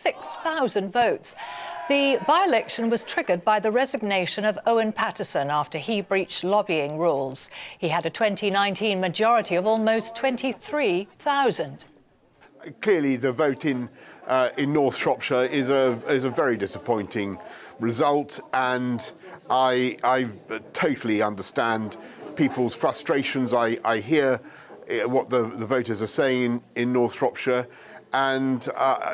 6,000 votes. The by-election was triggered by the resignation of Owen Paterson after he breached lobbying rules. He had a 2019 majority of almost 23,000. Clearly, the vote in North Shropshire is a very disappointing result, and I totally understand people's frustrations. I hear what the voters are saying in North Shropshire, and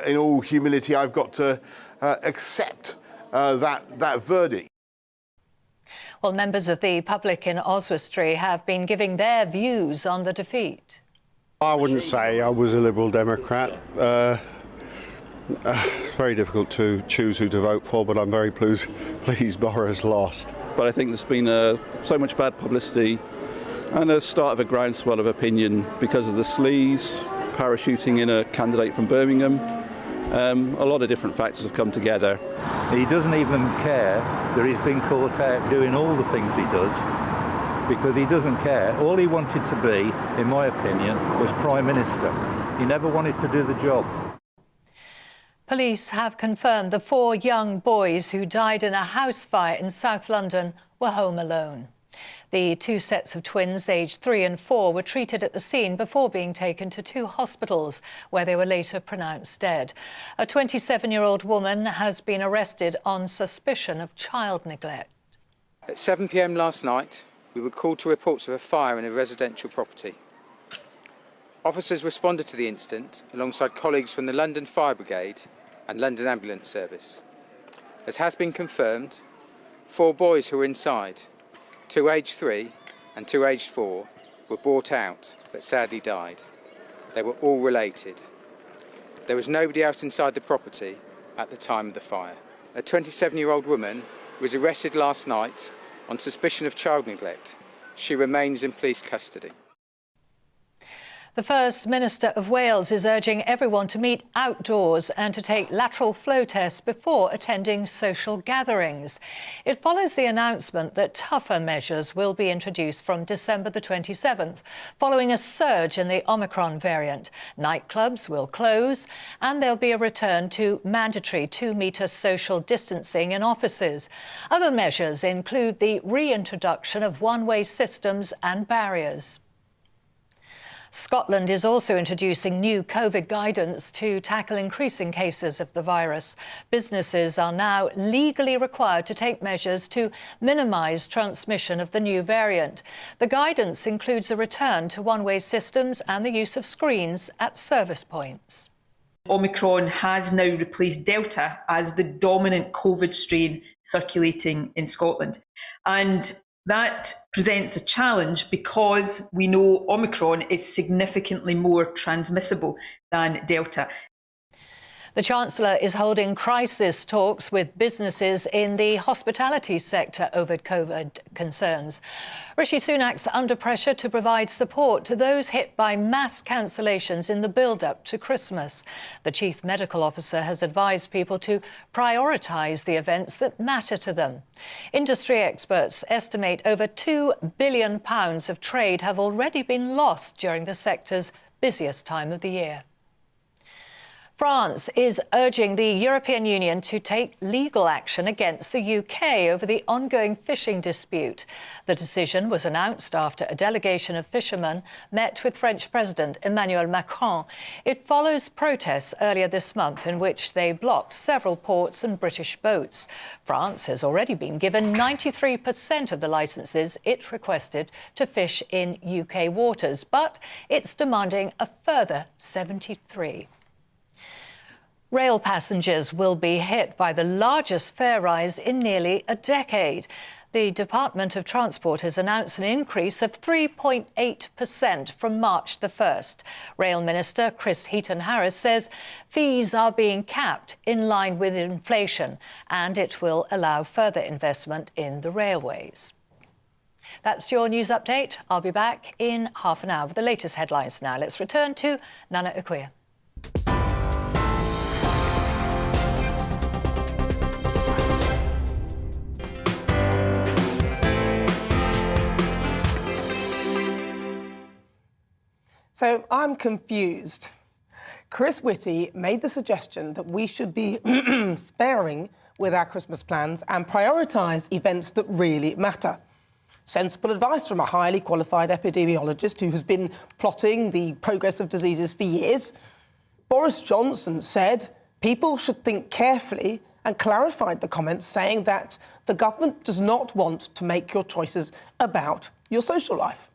in all humility, I've got to accept that verdict. Well, members of the public in Oswestry have been giving their views on the defeat. I wouldn't say I was a Liberal Democrat. It's very difficult to choose who to vote for, but I'm very pleased Boris lost. But I think there's been so much bad publicity and a start of a groundswell of opinion because of the sleaze, parachuting in a candidate from Birmingham. A lot of different factors have come together. He doesn't even care that he's been caught out doing all the things he does, because he doesn't care. All he wanted to be, in my opinion, was Prime Minister. He never wanted to do the job. Police have confirmed the 4 young boys who died in a house fire in South London were home alone. The 2 sets of twins, aged 3 and 4, were treated at the scene before being taken to 2 hospitals, where they were later pronounced dead. A 27-year-old woman has been arrested on suspicion of child neglect. At 7 p.m. last night, we were called to reports of a fire in a residential property. Officers responded to the incident alongside colleagues from the London Fire Brigade and London Ambulance Service. As has been confirmed, 4 boys who were inside, 2 aged 3 and 2 aged 4, were brought out but sadly died. They were all related. There was nobody else inside the property at the time of the fire. A 27-year-old woman was arrested last night on suspicion of child neglect. She remains in police custody. The First Minister of Wales is urging everyone to meet outdoors and to take lateral flow tests before attending social gatherings. It follows the announcement that tougher measures will be introduced from December the 27th, following a surge in the Omicron variant. Nightclubs will close and there'll be a return to mandatory 2-metre social distancing in offices. Other measures include the reintroduction of one-way systems and barriers. Scotland is also introducing new COVID guidance to tackle increasing cases of the virus. Businesses are now legally required to take measures to minimise transmission of the new variant. The guidance includes a return to one-way systems and the use of screens at service points. Omicron has now replaced Delta as the dominant COVID strain circulating in Scotland. And that presents a challenge because we know Omicron is significantly more transmissible than Delta. The Chancellor is holding crisis talks with businesses in the hospitality sector over COVID concerns. Rishi Sunak's under pressure to provide support to those hit by mass cancellations in the build-up to Christmas. The Chief Medical Officer has advised people to prioritise the events that matter to them. Industry experts estimate over £2 billion of trade have already been lost during the sector's busiest time of the year. France is urging the European Union to take legal action against the UK over the ongoing fishing dispute. The decision was announced after a delegation of fishermen met with French President Emmanuel Macron. It follows protests earlier this month in which they blocked several ports and British boats. France has already been given 93% of the licences it requested to fish in UK waters, but it's demanding a further 73. Rail passengers will be hit by the largest fare rise in nearly a decade. The Department of Transport has announced an increase of 3.8% from March the 1st. Rail Minister Chris Heaton-Harris says fees are being capped in line with inflation, and it will allow further investment in the railways. That's your news update. I'll be back in half an hour with the latest headlines now. Let's return to Nana Akua. So I'm confused. Chris Whitty made the suggestion that we should be sparing with our Christmas plans and prioritise events that really matter. Sensible advice from a highly qualified epidemiologist who has been plotting the progress of diseases for years. Boris Johnson said people should think carefully and clarified the comments, saying that the government does not want to make your choices about your social life.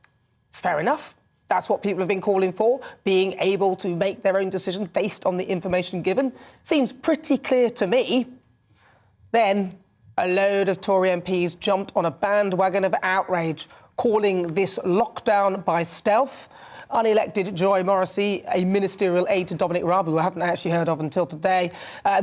It's fair enough. That's what people have been calling for, being able to make their own decisions based on the information given. Seems pretty clear to me. Then a load of Tory MPs jumped on a bandwagon of outrage, calling this lockdown by stealth. Unelected Joy Morrissey, a ministerial aide to Dominic Raab, who I haven't actually heard of until today,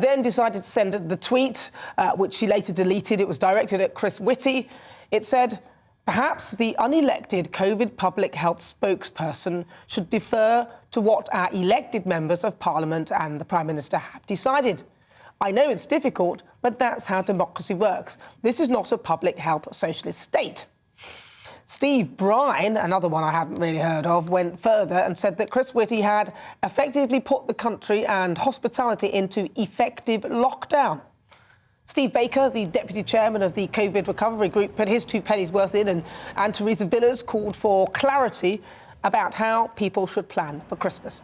then decided to send the tweet, which she later deleted. It was directed at Chris Whitty. It said, perhaps the unelected COVID public health spokesperson should defer to what our elected members of Parliament and the Prime Minister have decided. I know it's difficult, but that's how democracy works. This is not a public health socialist state. Steve Bryan, another one I hadn't really heard of, went further and said that Chris Whitty had effectively put the country and hospitality into effective lockdown. Steve Baker, the deputy chairman of the COVID recovery group, put his 2 pennies worth in, and Theresa Villas called for clarity about how people should plan for Christmas.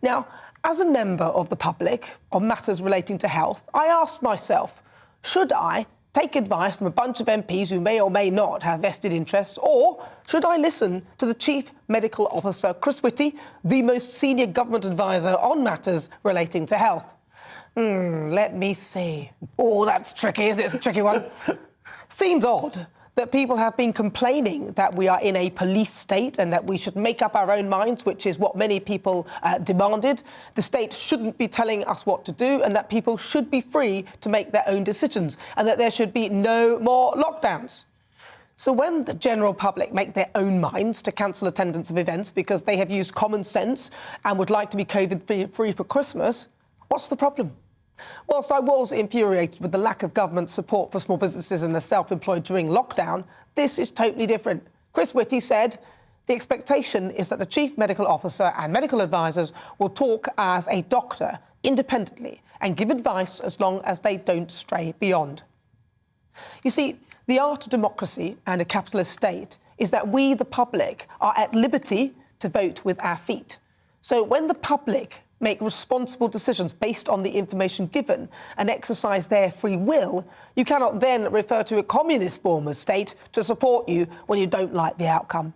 Now, as a member of the public on matters relating to health, I asked myself, should I take advice from a bunch of MPs who may or may not have vested interests, or should I listen to the Chief Medical Officer, Chris Whitty, the most senior government advisor on matters relating to health? Let me see. Oh, that's tricky, isn't it? It's a tricky one. Seems odd that people have been complaining that we are in a police state and that we should make up our own minds, which is what many people demanded. The state shouldn't be telling us what to do, and that people should be free to make their own decisions, and that there should be no more lockdowns. So when the general public make their own minds to cancel attendance of events because they have used common sense and would like to be COVID-free for Christmas, what's the problem? Whilst I was infuriated with the lack of government support for small businesses and the self-employed during lockdown, this is totally different. Chris Whitty said, the expectation is that the Chief Medical Officer and medical advisors will talk as a doctor independently and give advice as long as they don't stray beyond. You see, the art of democracy and a capitalist state is that we, the public, are at liberty to vote with our feet. So when the public make responsible decisions based on the information given and exercise their free will, you cannot then refer to a communist form of state to support you when you don't like the outcome.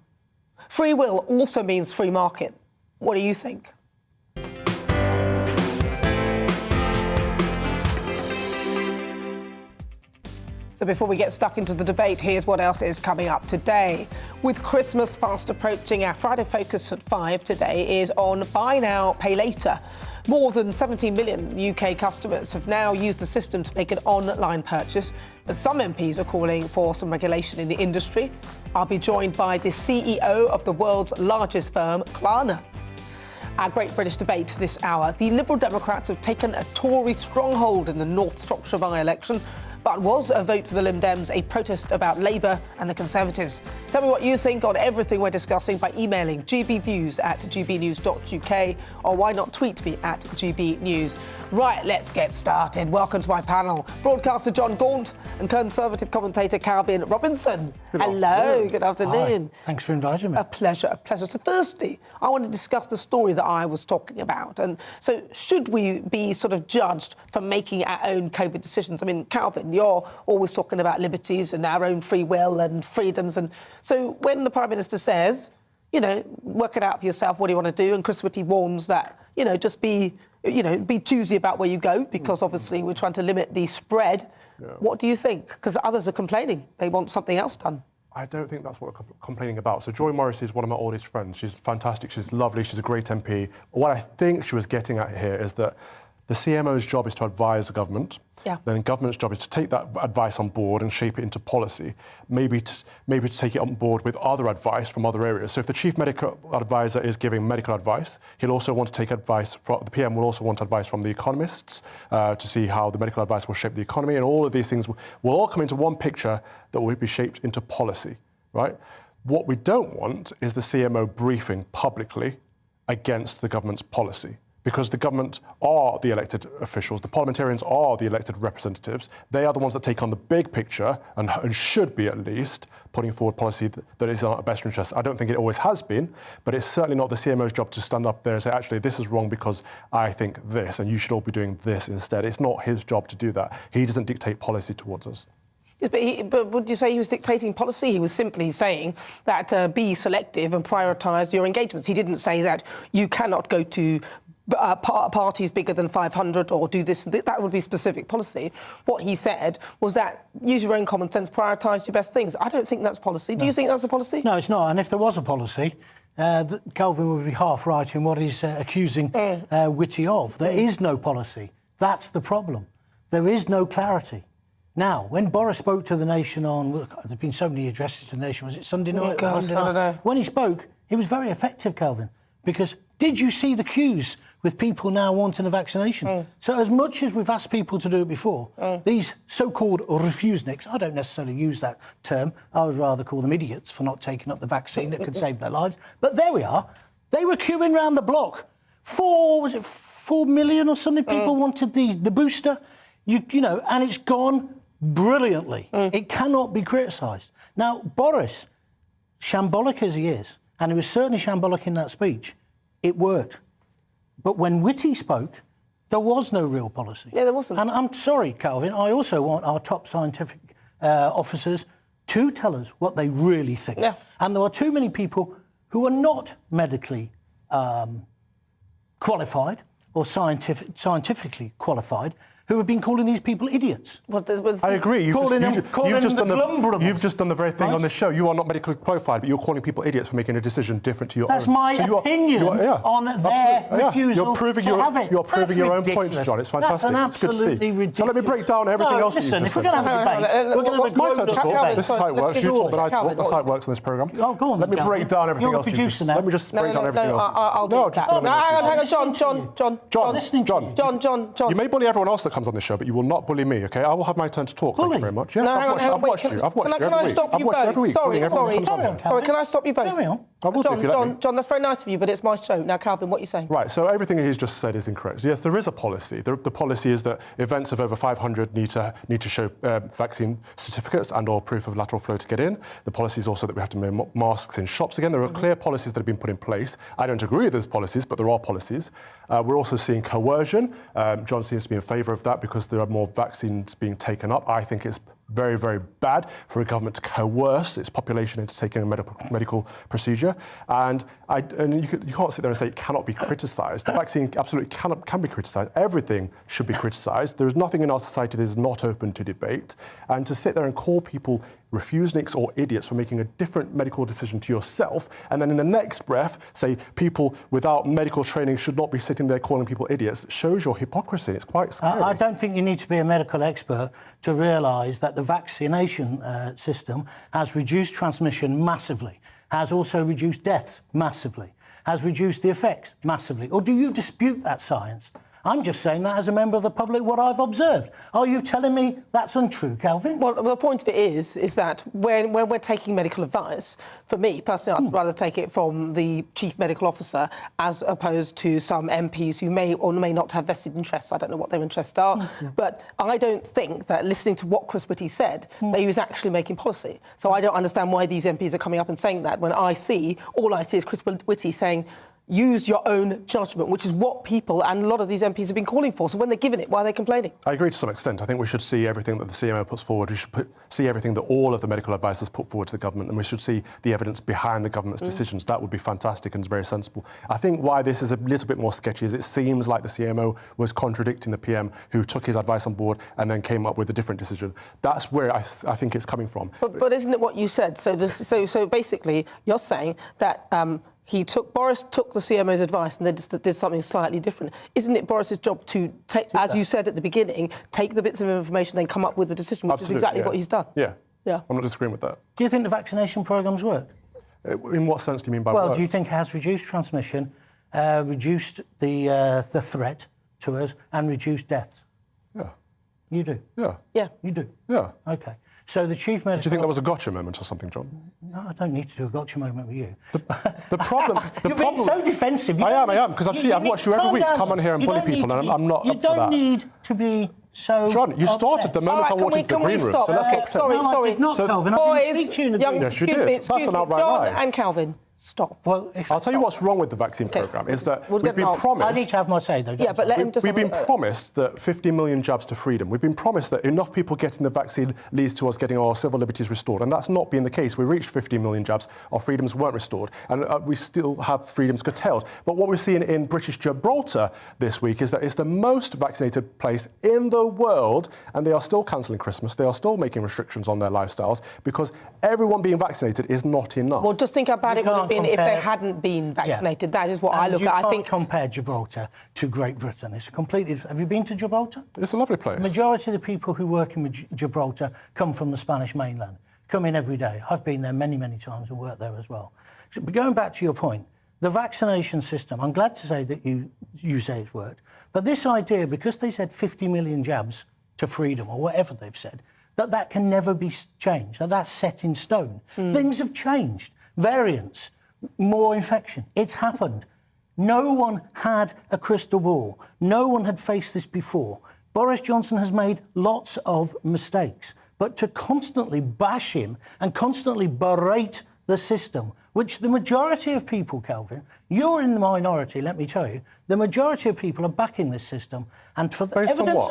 Free will also means free market. What do you think? So before we get stuck into the debate, here's what else is coming up today. With Christmas fast approaching, our Friday focus at 5 today is on buy now, pay later. More than 17 million UK customers have now used the system to make an online purchase, but some MPs are calling for some regulation in the industry. I'll be joined by the CEO of the world's largest firm, Klarna. Our Great British Debate this hour. The Liberal Democrats have taken a Tory stronghold in the North Shropshire by-election, but was a vote for the Lib Dems a protest about Labour and the Conservatives? Tell me what you think on everything we're discussing by emailing gbviews@gbnews.uk, or why not tweet me at gbnews. Right, let's get started. Welcome to my panel. Broadcaster John Gaunt and Conservative commentator Calvin Robinson. Hello, good afternoon. Hi. Thanks for inviting me. A pleasure, a pleasure. So firstly, I want to discuss the story that I was talking about. And so should we be sort of judged for making our own COVID decisions? I mean, Calvin, you're always talking about liberties and our own free will and freedoms. And so when the Prime Minister says, you know, work it out for yourself, what do you want to do? And Chris Whitty warns that, you know, just be choosy about where you go, because obviously we're trying to limit the spread. Yeah. What do you think? Because others are complaining. They want something else done. I don't think that's what we're complaining about. So Joy Morrissey is one of my oldest friends. She's fantastic. She's lovely. She's a great MP. What I think she was getting at here is that the CMO's job is to advise the government. Yeah. Then the government's job is to take that advice on board and shape it into policy, maybe to take it on board with other advice from other areas. So if the chief medical advisor is giving medical advice, he'll also want to take advice from the PM will also want advice from the economists to see how the medical advice will shape the economy, and all of these things will all come into one picture that will be shaped into policy, right? What we don't want is the CMO briefing publicly against the government's policy. Because the government are the elected officials, the parliamentarians are the elected representatives. They are the ones that take on the big picture and should be at least putting forward policy that is in our best interest. I don't think it always has been, but it's certainly not the CMO's job to stand up there and say, actually, this is wrong because I think this, and you should all be doing this instead. It's not his job to do that. He doesn't dictate policy towards us. Yes, but would you say he was dictating policy? He was simply saying that be selective and prioritise your engagements. He didn't say that you cannot go to parties bigger than 500 or do this. That would be specific policy. What he said was that use your own common sense, prioritise your best things. I don't think that's policy. Do you think that's a policy? No, it's not. And if there was a policy, Kelvin would be half right in what he's accusing Whitty of. There is no policy. That's the problem. There is no clarity. Now, when Boris spoke to the nation on... There have been so many addresses to the nation. Was it Sunday night? Monday night? I don't know. When he spoke, he was very effective, Kelvin, because did you see the queues with people now wanting a vaccination? So as much as we've asked people to do it before, these so-called refuseniks, I don't necessarily use that term, I would rather call them idiots for not taking up the vaccine that could save their lives. But there we are. They were queuing round the block. 4 million or something people wanted the booster, you know, and it's gone brilliantly. It cannot be criticised. Now, Boris, shambolic as he is, and he was certainly shambolic in that speech, it worked. But when Whitty spoke, there was no real policy. Yeah, there wasn't. And I'm sorry, Calvin, I also want our top scientific officers to tell us what they really think. Yeah. And there are too many people who are not medically qualified or scientifically qualified who have been calling these people idiots. I agree. You've just done the very thing right? on this show. You are not medically qualified, but you're calling people idiots for making a decision different to your That's own. my opinion on their refusal You're proving to have it. You're proving your own points, John. It's fantastic. That's it's good to see. ridiculous. So let me break down everything else listen, that you just if we're going to have a debate, we're going to have a my turn to talk. This is how it works. You talk, then I talk. That's how it works on this programme. Oh, go on. Let me break down everything else. Let me just break down everything else. I'll do that. Hang on, John. You may bully everyone else that comes on this show, but you will not bully me, OK? I will have my turn to talk. Thank you very much. Yes, I've watched you. I've watched you every week. Can I stop you both? Sorry, can I stop you both? Carry on. I will do if you let me. John, that's very nice of you, but it's my show. Now, Calvin, what are you saying? Right, so everything he's just said is incorrect. Yes, there is a policy. The policy is that events of over 500 need to show vaccine certificates and or proof of lateral flow to get in. The policy is also that we have to wear masks in shops again. There are clear policies that have been put in place. I don't agree with those policies, but there are policies. We're also seeing coercion. John seems to be in favour of that because there are more vaccines being taken up. I think it's very, very bad for a government to coerce its population into taking a medical procedure. And you can't sit there and say it cannot be criticised. The vaccine absolutely can be criticised. Everything should be criticised. There is nothing in our society that is not open to debate. And to sit there and call people refuseniks or idiots for making a different medical decision to yourself, and then in the next breath say people without medical training should not be sitting there calling people idiots, shows your hypocrisy. It's quite scary. I don't think you need to be a medical expert to realise that the vaccination system has reduced transmission massively, has also reduced deaths massively, has reduced the effects massively. Or do you dispute that science? I'm just saying that as a member of the public, what I've observed. Are you telling me that's untrue, Calvin? Well, the point of it is that when we're taking medical advice, for me, personally, I'd rather take it from the chief medical officer as opposed to some MPs who may or may not have vested interests. I don't know what their interests are. But I don't think that listening to what Chris Whitty said, that he was actually making policy. So I don't understand why these MPs are coming up and saying that when all I see is Chris Whitty saying, use your own judgment, which is what people and a lot of these MPs have been calling for. So when they're given it, why are they complaining? I agree to some extent. I think we should see everything that the CMO puts forward. We should see everything that all of the medical advisors put forward to the government, and we should see the evidence behind the government's decisions. That would be fantastic and very sensible. I think why this is a little bit more sketchy is it seems like the CMO was contradicting the PM who took his advice on board and then came up with a different decision. That's where I think it's coming from. But isn't it what you said? So basically, you're saying that Boris took the CMO's advice and then did something slightly different. Isn't it Boris's job to take, as you said at the beginning, take the bits of information, then come up with a decision, which is exactly what he's done? Yeah. I'm not disagreeing with that. Do you think the vaccination programmes work? In what sense do you mean by work? Well, do you think it has reduced transmission, reduced the threat to us, and reduced deaths? Yeah. You do? Yeah. You do? Yeah. OK. So the chief medical... Do you think that was a gotcha moment or something, John? No, I don't need to do a gotcha moment with you. The problem... You're being so defensive. I am, because I've watched you every week come on here and bully people, and I'm not up for that. You don't need to be so John, you started the moment I walked into the green room, so let's not... Sorry. I did not, Calvin. I didn't speak to you in the green room. Yes, you did. That's an outright lie. John and Calvin, stop. Well, I'll tell you what's wrong with the vaccine programme, is that we've been promised... I need to have my say, though. Yeah, but let him just... We've been promised that 50 million jabs to freedom. We've been promised that enough people getting the vaccine leads to us getting our civil liberties restored, and that's not been the case. We reached 50 million jabs, our freedoms weren't restored, and we still have freedoms curtailed. But what we're seeing in British Gibraltar this week is that it's the most vaccinated place in the world, and they are still cancelling Christmas. They are still making restrictions on their lifestyles because everyone being vaccinated is not enough. Well, just think how bad it would have been if they hadn't been vaccinated. Yeah. That is what I look at. I think compare Gibraltar to Great Britain. It's a completely... Have you been to Gibraltar? It's a lovely place. The majority of the people who work in Gibraltar come from the Spanish mainland, come in every day. I've been there many, many times and worked there as well. But going back to your point, the vaccination system, I'm glad to say that you say it's worked, but this idea, because they said 50 million jabs to freedom, or whatever they've said, that can never be changed, that's set in stone. Things have changed. Variants, more infection. It's happened. No one had a crystal ball. No one had faced this before. Boris Johnson has made lots of mistakes, but to constantly bash him and constantly berate the system, which the majority of people, Kelvin, you're in the minority, let me tell you, the majority of people are backing this system, and for the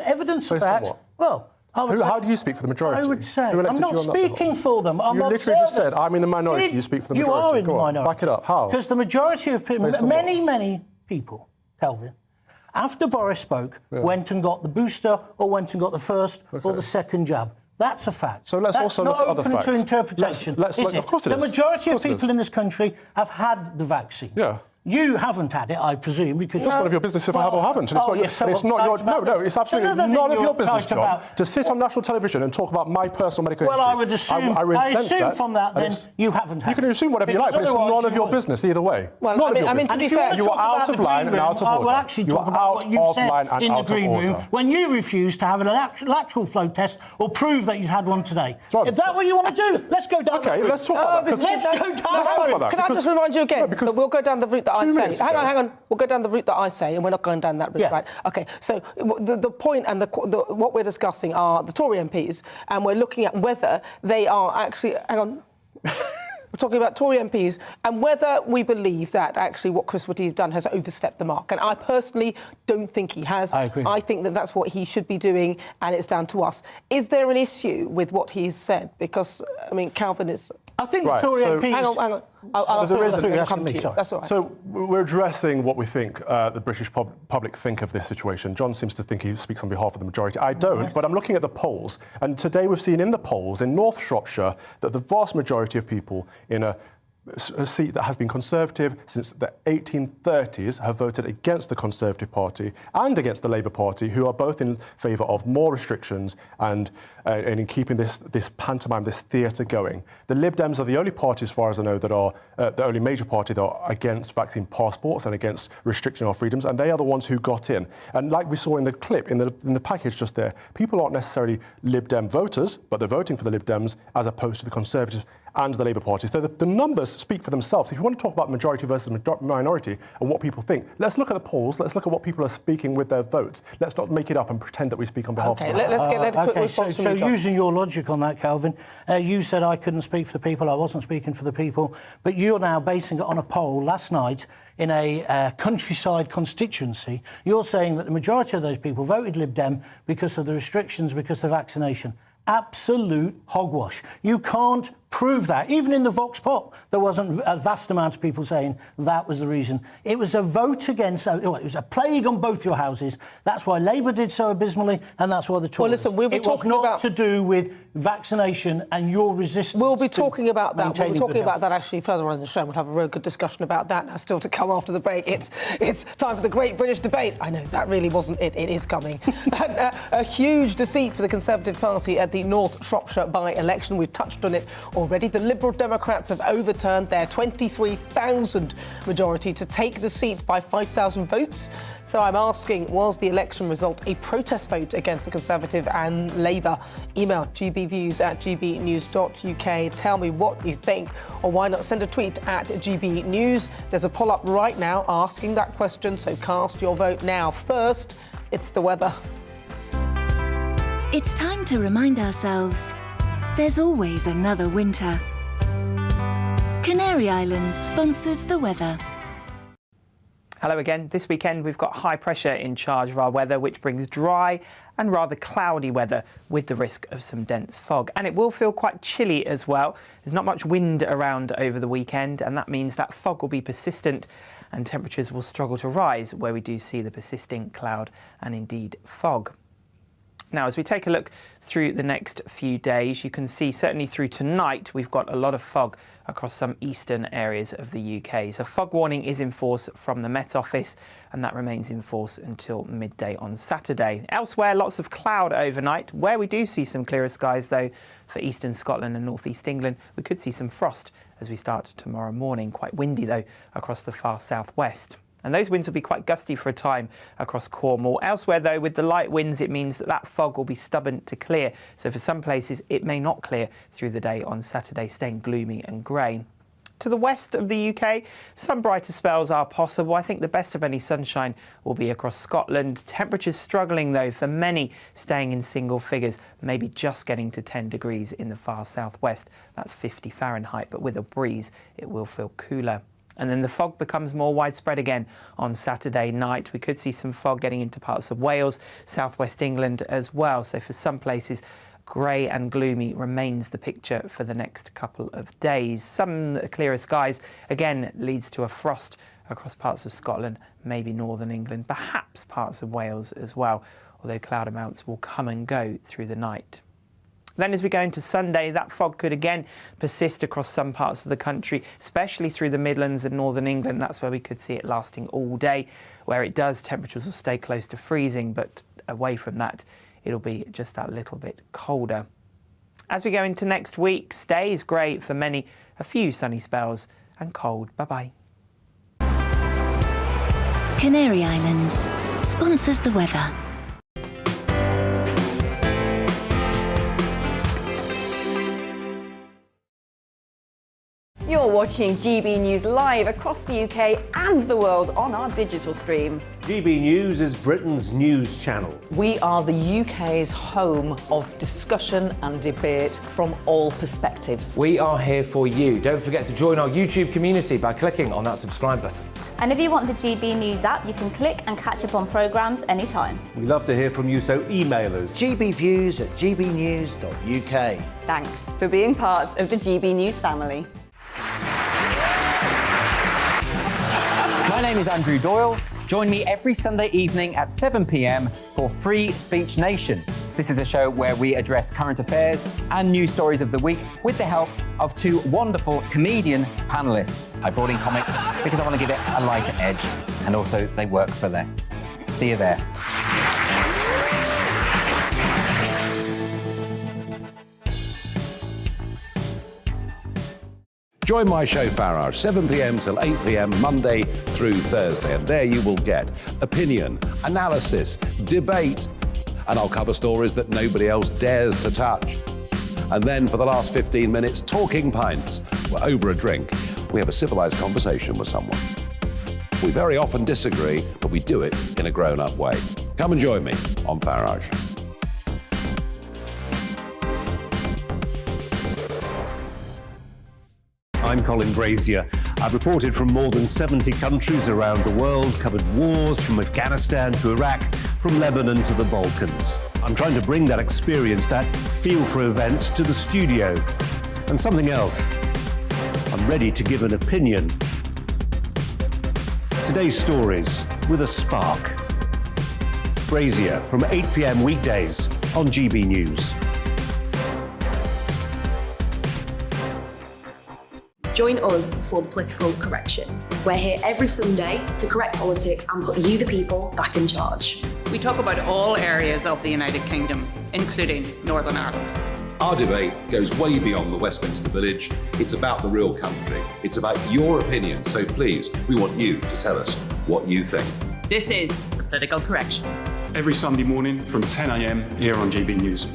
evidence of that, well, how do you speak for the majority? I would say, I'm not speaking for them. You literally just said, I'm in the minority, you speak for the majority. You are in the minority. Back it up. How? Because the majority of people, many people, Kelvin, after Boris spoke, went and got the booster or went and got the first or the second jab. That's a fact. So let's also look at other facts. That's not open to interpretation. Let's look, of course it is. The majority of people in this country have had the vaccine. Yeah. You haven't had it, I presume, because... It's none of your business if I have or haven't. And it's it's absolutely none of your business, John, to sit on national television and talk about my personal medical history. Well, I would assume, I assume from that, then, you haven't had it. You can assume whatever you like, but it's none of your business either way. Well, I mean, to be fair... You are out of line and out of order. I will actually talk about what you said in the green room when you refused to have a lateral flow test or prove that you'd had one today. Is that what you want to do? Let's go down that route. OK, let's talk about that. Let's go down that route. Can I just remind you again that we'll go down the route that I say? Hang on. We'll go down the route that I say, and we're not going down that route, right? OK, so the point and what we're discussing are the Tory MPs, and we're looking at whether they are actually... Hang on. We're talking about Tory MPs and whether we believe that actually what Chris Whitty's done has overstepped the mark. And I personally don't think he has. I agree. I think that that's what he should be doing, and it's down to us. Is there an issue with what he's said? Because, I mean, Calvin is... I think Tory MPs... Hang on. That's all right. So we're addressing what we think the British public think of this situation. John seems to think he speaks on behalf of the majority. I don't, but I'm looking at the polls. And today we've seen in the polls in North Shropshire that the vast majority of people in a seat that has been Conservative since the 1830s have voted against the Conservative Party and against the Labour Party, who are both in favour of more restrictions and in keeping this pantomime, this theatre going. The Lib Dems are the only party, as far as I know, that are the only major party that are against vaccine passports and against restricting our freedoms, and they are the ones who got in. And like we saw in the clip, in the package just there, people aren't necessarily Lib Dem voters, but they're voting for the Lib Dems as opposed to the Conservatives and the Labour Party. So the numbers speak for themselves. If you want to talk about majority versus minority and what people think, let's look at the polls, let's look at what people are speaking with their votes. Let's not make it up and pretend that we speak on behalf of them. Let's get a quick response from you, John. Using your logic on that, Calvin, you said I couldn't speak for the people, I wasn't speaking for the people, but you're now basing it on a poll last night in a countryside constituency. You're saying that the majority of those people voted Lib Dem because of the restrictions, because of the vaccination. Absolute hogwash. You can't prove that. Even in the Vox Pop, there wasn't a vast amount of people saying that was the reason. It was a vote against... It was a plague on both your houses. That's why Labour did so abysmally, and that's why the Tories... Well, listen, we'll be talking about... It was not to do with vaccination and your resistance. We'll be talking about that. We'll be talking about that actually further on in the show. We'll have a real good discussion about that now, still to come after the break. It's time for the Great British Debate. I know, that really wasn't it. It is coming. A huge defeat for the Conservative Party at the North Shropshire by-election. We've touched on it already. Already, the Liberal Democrats have overturned their 23,000 majority to take the seat by 5,000 votes. So I'm asking, was the election result a protest vote against the Conservative and Labour? Email gbviews@gbnews.uk. Tell me what you think, or why not send a tweet at GBNews. There's a poll up right now asking that question, so cast your vote now. First, it's the weather. It's time to remind ourselves there's always another winter. Canary Islands sponsors the weather. Hello again. This weekend we've got high pressure in charge of our weather, which brings dry and rather cloudy weather with the risk of some dense fog. And it will feel quite chilly as well. There's not much wind around over the weekend, and that means that fog will be persistent and temperatures will struggle to rise where we do see the persisting cloud and indeed fog. Now, as we take a look through the next few days, you can see certainly through tonight, we've got a lot of fog across some eastern areas of the UK. So fog warning is in force from the Met Office, and that remains in force until midday on Saturday. Elsewhere, lots of cloud overnight. Where we do see some clearer skies, though, for eastern Scotland and northeast England, we could see some frost as we start tomorrow morning. Quite windy, though, across the far southwest. And those winds will be quite gusty for a time across Cornwall. Elsewhere, though, with the light winds, it means that fog will be stubborn to clear. So for some places, it may not clear through the day on Saturday, staying gloomy and grey. To the west of the UK, some brighter spells are possible. I think the best of any sunshine will be across Scotland. Temperatures struggling, though, for many staying in single figures, maybe just getting to 10 degrees in the far southwest. That's 50 Fahrenheit, but with a breeze, it will feel cooler. And then the fog becomes more widespread again on Saturday night. We could see some fog getting into parts of Wales, southwest England as well. So for some places, grey and gloomy remains the picture for the next couple of days. Some clearer skies, again, leads to a frost across parts of Scotland, maybe northern England, perhaps parts of Wales as well, although cloud amounts will come and go through the night. Then as we go into Sunday, that fog could again persist across some parts of the country, especially through the Midlands and northern England. That's where we could see it lasting all day. Where it does, temperatures will stay close to freezing, but away from that, it'll be just that little bit colder. As we go into next week, stays grey for many, a few sunny spells and cold. Bye-bye. Canary Islands sponsors the weather. You're watching GB News live across the UK and the world on our digital stream. GB News is Britain's news channel. We are the UK's home of discussion and debate from all perspectives. We are here for you. Don't forget to join our YouTube community by clicking on that subscribe button. And if you want the GB News app, you can click and catch up on programmes anytime. We love to hear from you, so email us. gbviews@gbnews.uk. Thanks for being part of the GB News family. My name is Andrew Doyle. Join me every Sunday evening at 7 p.m. for Free Speech Nation. This is a show where we address current affairs and news stories of the week with the help of two wonderful comedian panellists. I brought in comics because I want to give it a lighter edge, and also they work for less. See you there. Join my show Farage, 7 p.m. till 8 p.m. Monday through Thursday, and there you will get opinion, analysis, debate, and I'll cover stories that nobody else dares to touch. And then for the last 15 minutes, talking pints. We're over a drink. We have a civilised conversation with someone. We very often disagree, but we do it in a grown-up way. Come and join me on Farage. I'm Colin Brazier. I've reported from more than 70 countries around the world, covered wars from Afghanistan to Iraq, from Lebanon to the Balkans. I'm trying to bring that experience, that feel for events, to the studio. And something else. I'm ready to give an opinion. Today's stories with a spark. Brazier from 8 p.m. weekdays on GB News. Join us for the Political Correction. We're here every Sunday to correct politics and put you, the people, back in charge. We talk about all areas of the United Kingdom, including Northern Ireland. Our debate goes way beyond the Westminster Village. It's about the real country. It's about your opinion. So please, we want you to tell us what you think. This is The Political Correction. Every Sunday morning from 10 a.m. here on GB News.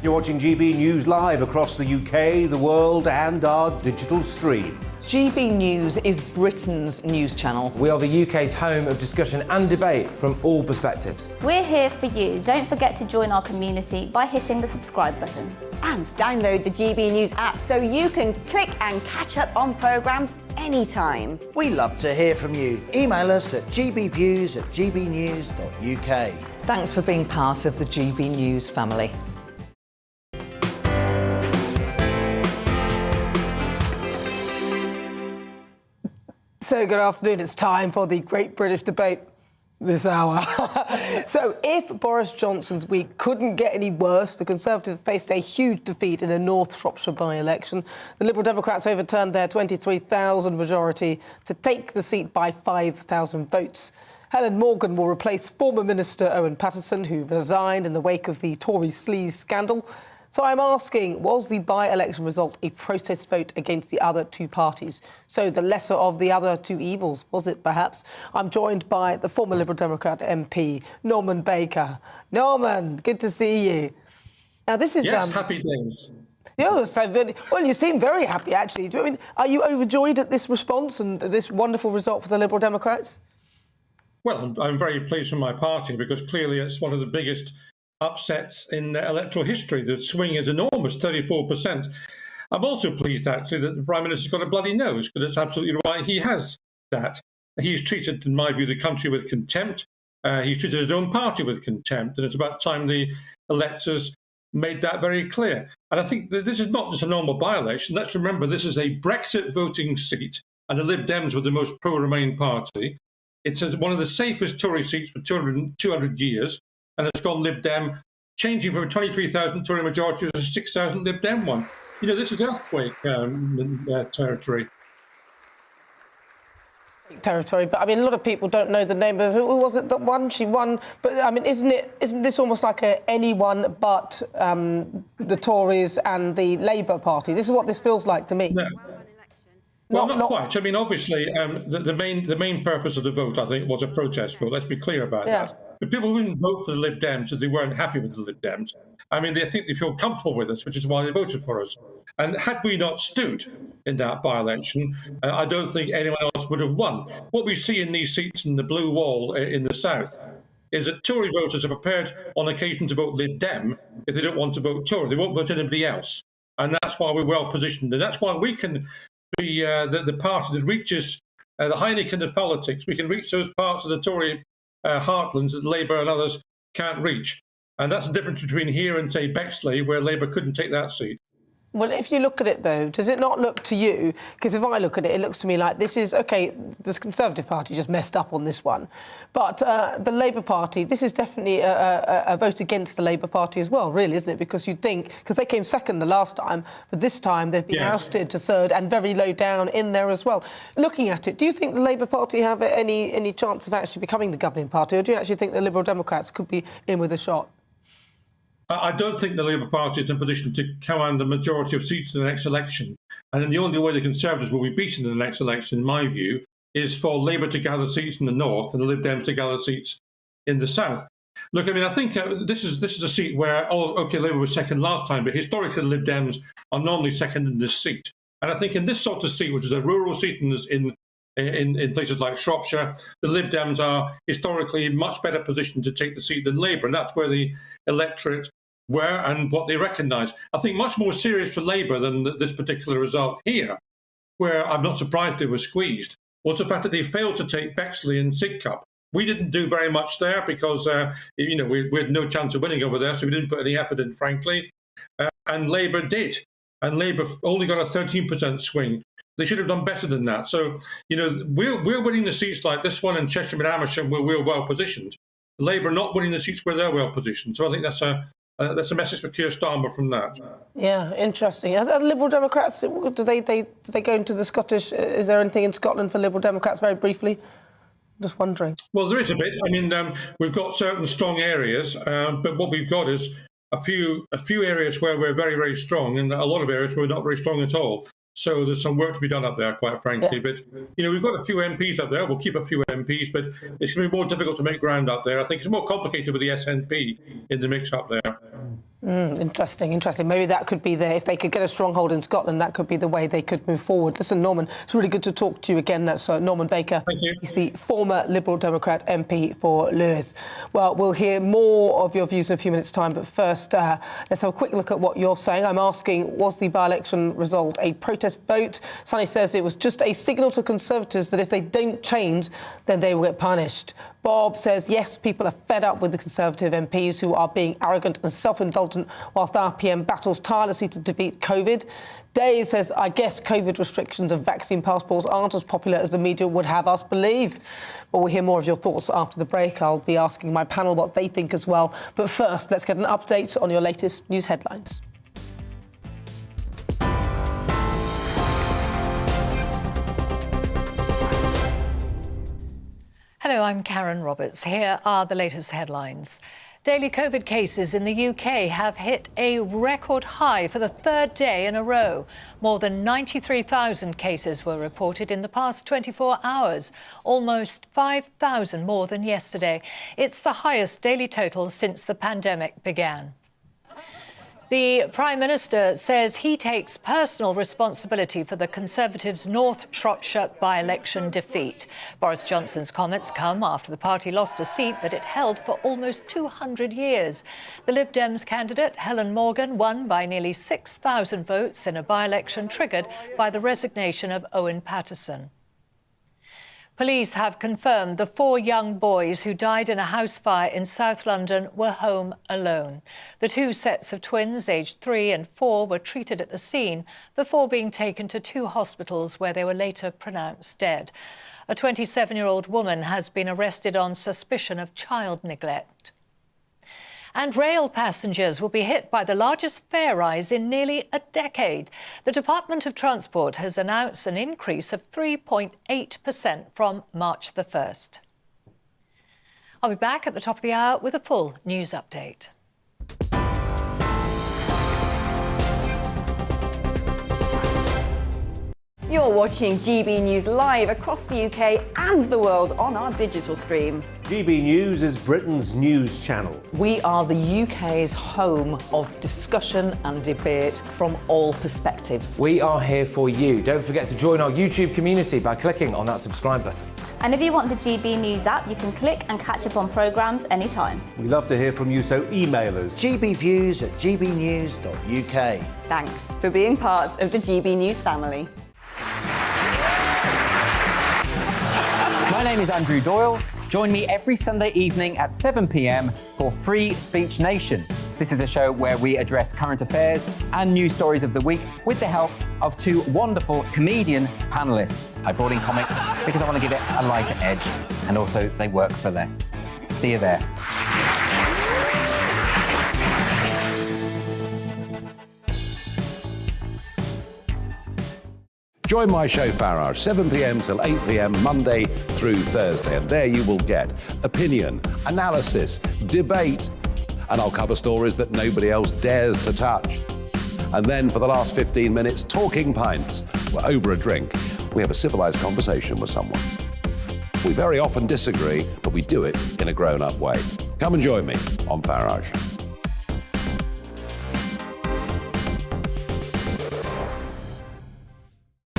You're watching GB News live across the UK, the world and our digital stream. GB News is Britain's news channel. We are the UK's home of discussion and debate from all perspectives. We're here for you. Don't forget to join our community by hitting the subscribe button. And download the GB News app so you can click and catch up on programmes anytime. We love to hear from you. Email us at gbviews@gbnews.uk. Thanks for being part of the GB News family. So good afternoon. It's time for the Great British Debate this hour. So if Boris Johnson's week couldn't get any worse, the Conservatives faced a huge defeat in a North Shropshire by-election. The Liberal Democrats overturned their 23,000 majority to take the seat by 5,000 votes. Helen Morgan will replace former Minister Owen Paterson, who resigned in the wake of the Tory sleaze scandal. So I'm asking, was the by-election result a protest vote against the other two parties? So the lesser of the other two evils, was it perhaps? I'm joined by the former Liberal Democrat MP, Norman Baker. Norman, good to see you. Now this is... Yes, happy days. Yeah, well, you seem very happy, actually. Are you overjoyed at this response and this wonderful result for the Liberal Democrats? Well, I'm very pleased for my party because clearly it's one of the biggest upsets in electoral history. The swing is enormous, 34%. I'm also pleased, actually, that the Prime Minister's got a bloody nose, because it's absolutely right, he has that. He's treated, in my view, the country with contempt. He's treated his own party with contempt, and it's about time the electors made that very clear. And I think that this is not just a normal by-election. Let's remember this is a Brexit voting seat, and the Lib Dems were the most pro-Remain party. It's one of the safest Tory seats for 200 years. And it's gone Lib Dem, changing from a 23,000 Tory majority to a 6,000 Lib Dem one. You know, this is earthquake territory. Territory, but I mean, a lot of people don't know the name of who was it that won. She won, but I mean, isn't this almost like anyone but the Tories and the Labour Party? This is what this feels like to me. No. Well, not quite. I mean, obviously, the main purpose of the vote, I think, was a protest vote. Let's be clear about that. But people wouldn't vote for the Lib Dems if they weren't happy with the Lib Dems. I mean, they think they feel comfortable with us, which is why they voted for us. And had we not stood in that by-election, I don't think anyone else would have won. What we see in these seats in the blue wall in the south is that Tory voters are prepared on occasion to vote Lib Dem if they don't want to vote Tory. They won't vote anybody else. And that's why we're well positioned. And that's why we can be the party that reaches the Heineken of politics. We can reach those parts of the Tory heartlands that Labour and others can't reach. And that's the difference between here and, say, Bexley, where Labour couldn't take that seat. Well, if you look at it, though, does it not look to you, because if I look at it, it looks to me like this is, OK, the Conservative Party just messed up on this one. But the Labour Party, this is definitely a vote against the Labour Party as well, really, isn't it? Because you'd think, because they came second the last time, but this time they've been ousted to third and very low down in there as well. Looking at it, do you think the Labour Party have any chance of actually becoming the governing party, or do you actually think the Liberal Democrats could be in with a shot? I don't think the Labour Party is in a position to command the majority of seats in the next election. And then the only way the Conservatives will be beaten in the next election, in my view, is for Labour to gather seats in the north and the Lib Dems to gather seats in the south. Look, I mean, I think this is a seat where, Labour was second last time, but historically the Lib Dems are normally second in this seat. And I think in this sort of seat, which is a rural seat in places like Shropshire, the Lib Dems are historically much better positioned to take the seat than Labour, and that's where the electorate were and what they recognise. I think much more serious for Labour than this particular result here, where I'm not surprised they were squeezed, was the fact that they failed to take Bexley and Sidcup. We didn't do very much there because we had no chance of winning over there, so we didn't put any effort in, frankly. And Labour did, and Labour only got a 13% swing. They should have done better than that. So, we're winning the seats like this one in Cheshire and Amersham where we're well positioned. Labour not winning the seats where they're well positioned. So I think that's a message for Keir Starmer from that. Yeah, interesting. Are the Liberal Democrats, do they go into the Scottish? Is there anything in Scotland for Liberal Democrats, very briefly? Just wondering. Well, there is a bit. I mean, we've got certain strong areas, but what we've got is a few areas where we're very, very strong, and a lot of areas where we're not very strong at all. So there's some work to be done up there, quite frankly. Yeah. But, we've got a few MPs up there. We'll keep a few MPs, but it's going to be more difficult to make ground up there. I think it's more complicated with the SNP in the mix up there. Interesting. Maybe that could be if they could get a stronghold in Scotland, that could be the way they could move forward. Listen, Norman, it's really good to talk to you again. That's Norman Baker. Thank you. He's the former Liberal Democrat MP for Lewis. Well, we'll hear more of your views in a few minutes' time, but first, let's have a quick look at what you're saying. I'm asking, was the by-election result a protest vote? Sonny says it was just a signal to Conservatives that if they don't change, then they will get punished. Bob says, yes, people are fed up with the Conservative MPs who are being arrogant and self-indulgent whilst RPM battles tirelessly to defeat COVID. Dave says, I guess COVID restrictions and vaccine passports aren't as popular as the media would have us believe. But we'll hear more of your thoughts after the break. I'll be asking my panel what they think as well. But first, let's get an update on your latest news headlines. Hello, I'm Karen Roberts. Here are the latest headlines. Daily COVID cases in the UK have hit a record high for the third day in a row. More than 93,000 cases were reported in the past 24 hours, almost 5,000 more than yesterday. It's the highest daily total since the pandemic began. The Prime Minister says he takes personal responsibility for the Conservatives' North Shropshire by-election defeat. Boris Johnson's comments come after the party lost a seat that it held for almost 200 years. The Lib Dems candidate, Helen Morgan, won by nearly 6,000 votes in a by-election triggered by the resignation of Owen Paterson. Police have confirmed the 4 young boys who died in a house fire in South London were home alone. The 2 sets of twins, aged 3 and 4, were treated at the scene before being taken to 2 hospitals where they were later pronounced dead. A 27-year-old woman has been arrested on suspicion of child neglect. And rail passengers will be hit by the largest fare rise in nearly a decade. The Department of Transport has announced an increase of 3.8% from March the 1st. I'll be back at the top of the hour with a full news update. You're watching GB News live across the UK and the world on our digital stream. GB News is Britain's news channel. We are the UK's home of discussion and debate from all perspectives. We are here for you. Don't forget to join our YouTube community by clicking on that subscribe button. And if you want the GB News app, you can click and catch up on programmes anytime. We love to hear from you, so email us. gbviews@gbnews.uk. Thanks for being part of the GB News family. My name is Andrew Doyle. Join me every Sunday evening at 7 p.m. for Free Speech Nation. This is a show where we address current affairs and news stories of the week with the help of 2 wonderful comedian panellists. I brought in comics because I want to give it a lighter edge, and also they work for less. See you there. Join my show Farage, 7 p.m. till 8 p.m. Monday through Thursday, and there you will get opinion, analysis, debate, and I'll cover stories that nobody else dares to touch. And then for the last 15 minutes, talking pints. We're over a drink. We have a civilised conversation with someone. We very often disagree, but we do it in a grown-up way. Come and join me on Farage.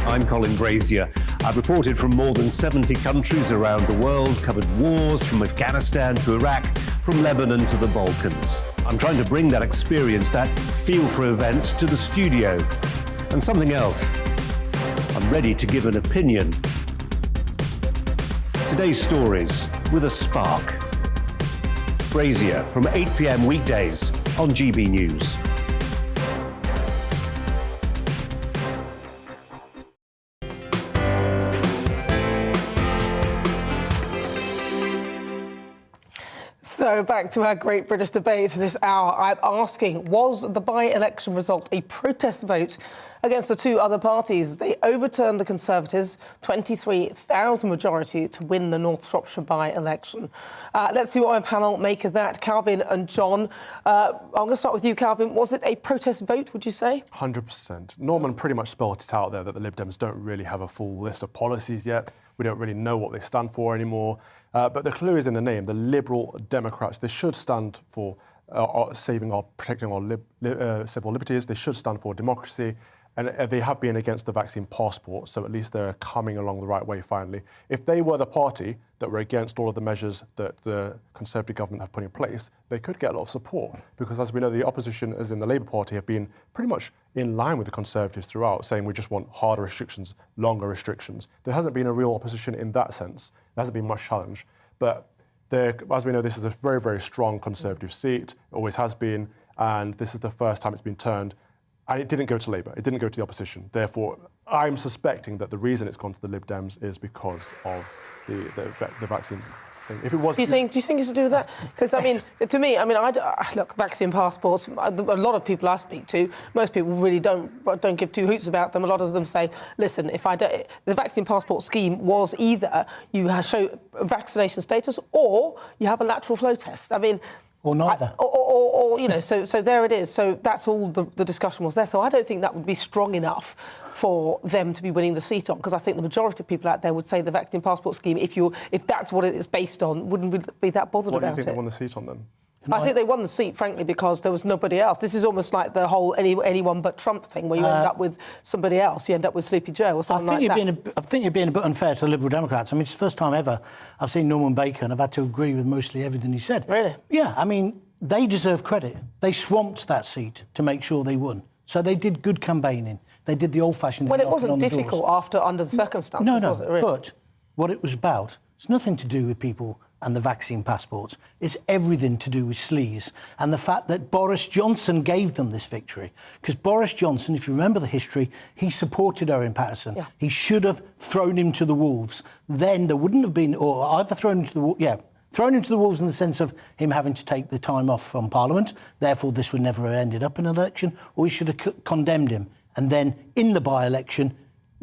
I'm Colin Brazier. I've reported from more than 70 countries around the world, covered wars from Afghanistan to Iraq, from Lebanon to the Balkans. I'm trying to bring that experience, that feel for events, to the studio. And something else. I'm ready to give an opinion. Today's stories with a spark. Brazier from 8 p.m. weekdays on GB News. So back to our Great British debate this hour. I'm asking, was the by-election result a protest vote against the two other parties? They overturned the Conservatives' 23,000 majority to win the North Shropshire by-election. Let's see what my panel make of that. Calvin and John, I'm going to start with you, Calvin. Was it a protest vote, would you say? 100%. Norman pretty much spelled it out there that the Lib Dems don't really have a full list of policies yet. We don't really know what they stand for anymore. But the clue is in the name, the Liberal Democrats. They should stand for protecting our civil liberties. They should stand for democracy. And they have been against the vaccine passport, so at least they're coming along the right way finally. If they were the party that were against all of the measures that the Conservative government have put in place, they could get a lot of support. Because as we know, the opposition, as in the Labour Party, have been pretty much in line with the Conservatives throughout, saying we just want harder restrictions, longer restrictions. There hasn't been a real opposition in that sense. There hasn't been much challenge. But as we know, this is a very, very strong Conservative seat, always has been, and this is the first time it's been turned. And it didn't go to Labour, it didn't go to the opposition. Therefore, I'm suspecting that the reason it's gone to the Lib Dems is because of the vaccine thing. If it was, do you think it's to do with that? Because, I mean, to me, look, vaccine passports, a lot of people I speak to, most people really don't give two hoots about them. A lot of them say, listen, the vaccine passport scheme was either you show vaccination status or you have a lateral flow test. I mean, or neither. So there it is. So that's all the discussion was there. So I don't think that would be strong enough for them to be winning the seat on, because I think the majority of people out there would say the vaccine passport scheme, if that's what it is based on, wouldn't be that bothered about it. What do you think they won the seat on then? I think they won the seat, frankly, because there was nobody else. This is almost like the whole anyone but Trump thing, where you end up with somebody else. You end up with Sleepy Joe or something like that. I think you're being a bit unfair to the Liberal Democrats. I mean, it's the first time ever I've seen Norman Baker, and I've had to agree with mostly everything he said. Really? Yeah, I mean, they deserve credit. They swamped that seat to make sure they won. So they did good campaigning. They did the old-fashioned thing. Well, it wasn't difficult under the circumstances, was it, really? But what it was about, it's nothing to do with people and the vaccine passports. It's everything to do with sleaze and the fact that Boris Johnson gave them this victory. Because Boris Johnson, if you remember the history, he supported Owen Paterson. Yeah. He should have thrown him to the wolves. Then there wouldn't have been, or either thrown him to the wolves, thrown into the wolves in the sense of him having to take the time off from Parliament, therefore this would never have ended up in an election, or he should have condemned him. And then in the by-election,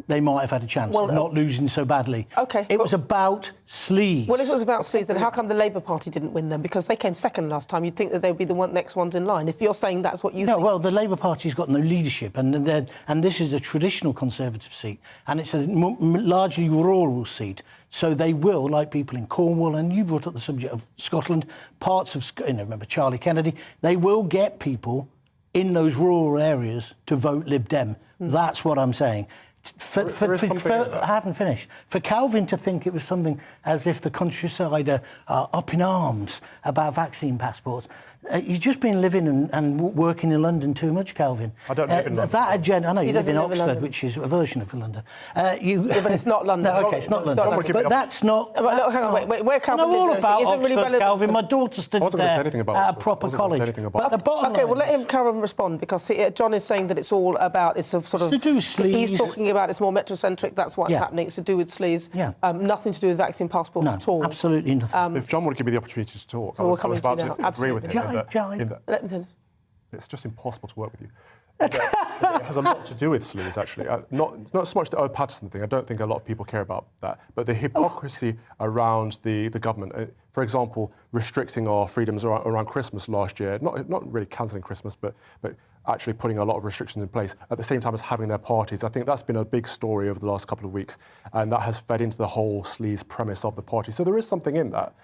they might have had a chance of not losing so badly. OK. It was about sleaze. Well, if it was about sleaze, then how come the Labour Party didn't win them? Because they came second last time. You'd think that they'd be the next ones in line. If you're saying that's what you think. No, well, the Labour Party's got no leadership, and this is a traditional Conservative seat, and it's a largely rural seat. So they will, like people in Cornwall, and you brought up the subject of Scotland, parts of, remember Charlie Kennedy, they will get people in those rural areas to vote Lib Dem. That's what I'm saying. I haven't finished. For Calvin to think it was something as if the countryside are up in arms about vaccine passports, you've just been living and working in London too much, Calvin. I don't live in London. That agenda, I know you live in Oxford, which is a version of London. But it's not London. No, OK, it's not London. But that's not... Look, hang on, wait. Where Calvin all is about isn't Oxford, really relevant. Calvin. My daughter studied there at a proper college. But the bottom OK, well, let him, Calvin, respond, because John is saying that it's all about... It's a sort of... to do with sleaze. He's talking about it's more metrocentric, that's why it's happening. It's to do with sleaze. Yeah. Nothing to do with vaccine passports at all. Absolutely nothing. If John would give me the opportunity to talk, I we're was coming about to to agree with him. Let me finish. It's just impossible to work with you. It has a lot to do with sleaze, actually. Not so much the Owen Paterson thing. I don't think a lot of people care about that. But the hypocrisy around the government. For example, restricting our freedoms around Christmas last year. Not really cancelling Christmas, but actually putting a lot of restrictions in place at the same time as having their parties. I think that's been a big story over the last couple of weeks, and that has fed into the whole sleaze premise of the party. So there is something in that,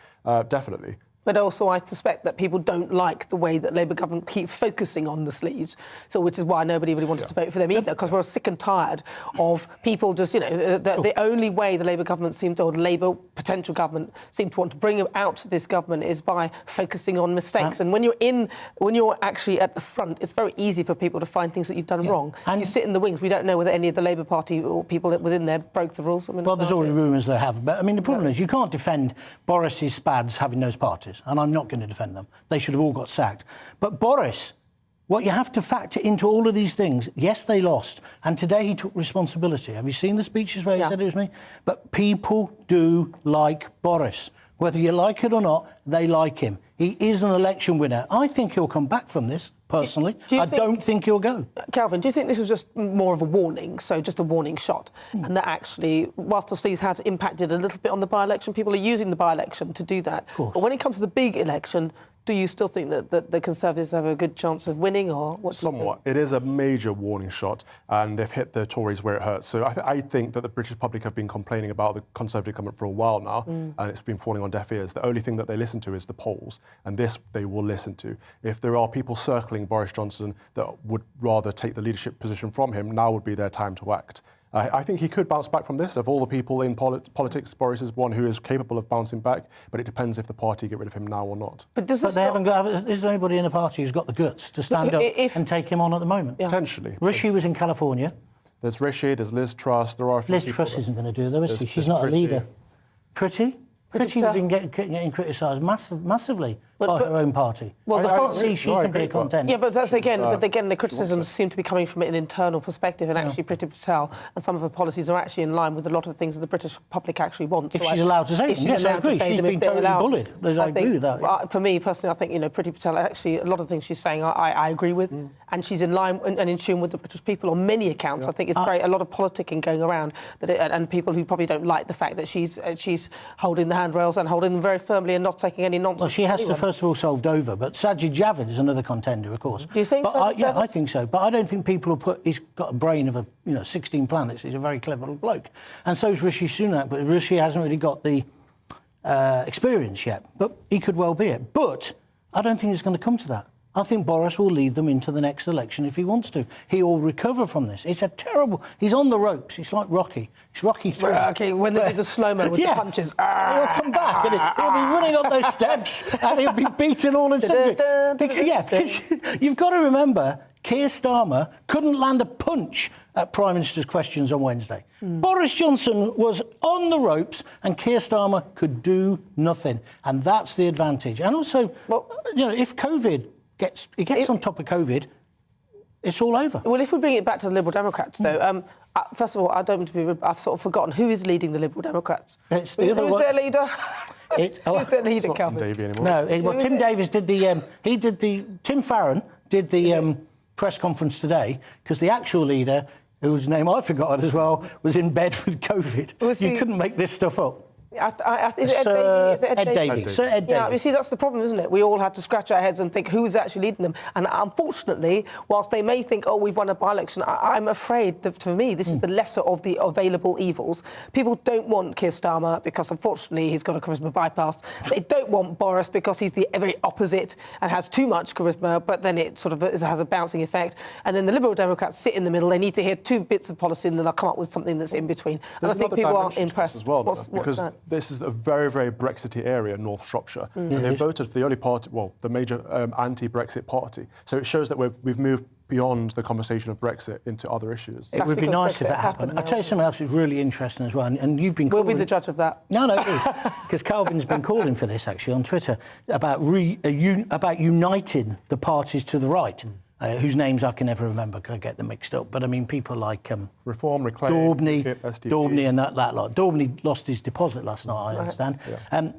definitely. But also, I suspect that people don't like the way that Labour government keep focusing on the sleaze, so which is why nobody really wanted to vote for them either, because we're sick and tired of people just, the only way the Labour government seemed to, or the Labour potential government seemed to want to bring out this government is by focusing on mistakes. And when you're actually at the front, it's very easy for people to find things that you've done wrong. And you sit in the wings. We don't know whether any of the Labour Party or people within there broke the rules. Well, there's already rumours they have. But, I mean, the problem is you can't defend Boris's spads having those parties. And I'm not going to defend them. They should have all got sacked. But Boris, what you have to factor into all of these things, yes, they lost, and today he took responsibility. Have you seen the speeches where he said it was me? But people do like Boris. Whether you like it or not, they like him. He is an election winner. I think he'll come back from this, personally. I don't think he'll go. Calvin, do you think this was just more of a warning, so just a warning shot, and that actually, whilst the sleaze has impacted a little bit on the by-election, people are using the by-election to do that. But when it comes to the big election, do you still think that the Conservatives have a good chance of winning, or what? Somewhat. It is a major warning shot, and they've hit the Tories where it hurts. So I think that the British public have been complaining about the Conservative government for a while now, and it's been falling on deaf ears. The only thing that they listen to is the polls, and this they will listen to. If there are people circling Boris Johnson that would rather take the leadership position from him, now would be their time to act. I think he could bounce back from this. Of all the people in politics, Boris is one who is capable of bouncing back, but it depends if the party get rid of him now or not. But they haven't got... Is there anybody in the party who's got the guts to stand up and take him on at the moment? Yeah. Potentially. Rishi was in California. There's Rishi, there's Liz Truss, there are a few Liz Truss isn't going to do it, though, is she? She's not a leader. Pretty has been getting criticised massively by her own party. Well, I can't see she can be a contender. Yeah, but that's again, the criticisms seem to be coming from an internal perspective, and actually Priti Patel and some of her policies are actually in line with a lot of the things that the British public actually want. If she's allowed to say them, yes, I agree. She's been totally bullied. I agree with that. For me personally, I think Priti Patel actually a lot of the things she's saying I agree with, and she's in line and in tune with the British people on many accounts. I think it's great. A lot of politicking going around and people who probably don't like the fact that she's holding the handrails and holding them very firmly and not taking any nonsense. Well, she has to first of all solved over, but Sajid Javid is another contender, of course. Do you think so? Yeah, I think so. But I don't think people will put... He's got a brain of 16 planets. He's a very clever little bloke. And so is Rishi Sunak, but Rishi hasn't really got the experience yet. But he could well be it. But I don't think it's going to come to that. I think Boris will lead them into the next election if he wants to. He will recover from this. It's a terrible... He's on the ropes. It's like Rocky. It's Rocky 3. Okay, when they do the slow-mo with the punches. He'll come back and he'll be running up those steps and he'll be beaten all in something. Because you've got to remember, Keir Starmer couldn't land a punch at Prime Minister's questions on Wednesday. Boris Johnson was on the ropes and Keir Starmer could do nothing. And that's the advantage. And also, if COVID... He gets on top of COVID, it's all over. Well, if we bring it back to the Liberal Democrats, though, first of all, I've sort of forgotten who is leading the Liberal Democrats. It's the other Who's their leader? Who's their leader, Calvin? Tim Davey anymore. No, Tim Davies did the... Tim Farron did the press conference today, because the actual leader, whose name I've forgotten as well, was in bed with COVID. You couldn't make this stuff up. Is it Ed Davey? Sir Ed Davey. You see, that's the problem, isn't it? We all had to scratch our heads and think who's actually leading them. And unfortunately, whilst they may think, we've won a by-election, I'm afraid that, for me, this is the lesser of the available evils. People don't want Keir Starmer because, unfortunately, he's got a charisma bypass. They don't want Boris because he's the very opposite and has too much charisma, but then it sort of has a bouncing effect. And then the Liberal Democrats sit in the middle. They need to hear two bits of policy and then they'll come up with something that's in between. And I think people aren't impressed. As well, what's that? This is a very, very Brexity area, North Shropshire. And they voted for the only party, the major anti-Brexit party. So it shows that we've moved beyond the conversation of Brexit into other issues. It would be nice if that happened. I'll tell you something else that's really interesting as well, and you've been calling... We'll be the judge of that. No, it is. Because Calvin's been calling for this, actually, on Twitter, about uniting the parties to the right. Whose names I can never remember because I get them mixed up. But I mean, people like Reform, Reclaim, Daubney and that lot. Daubney lost his deposit last night, I understand. Yeah.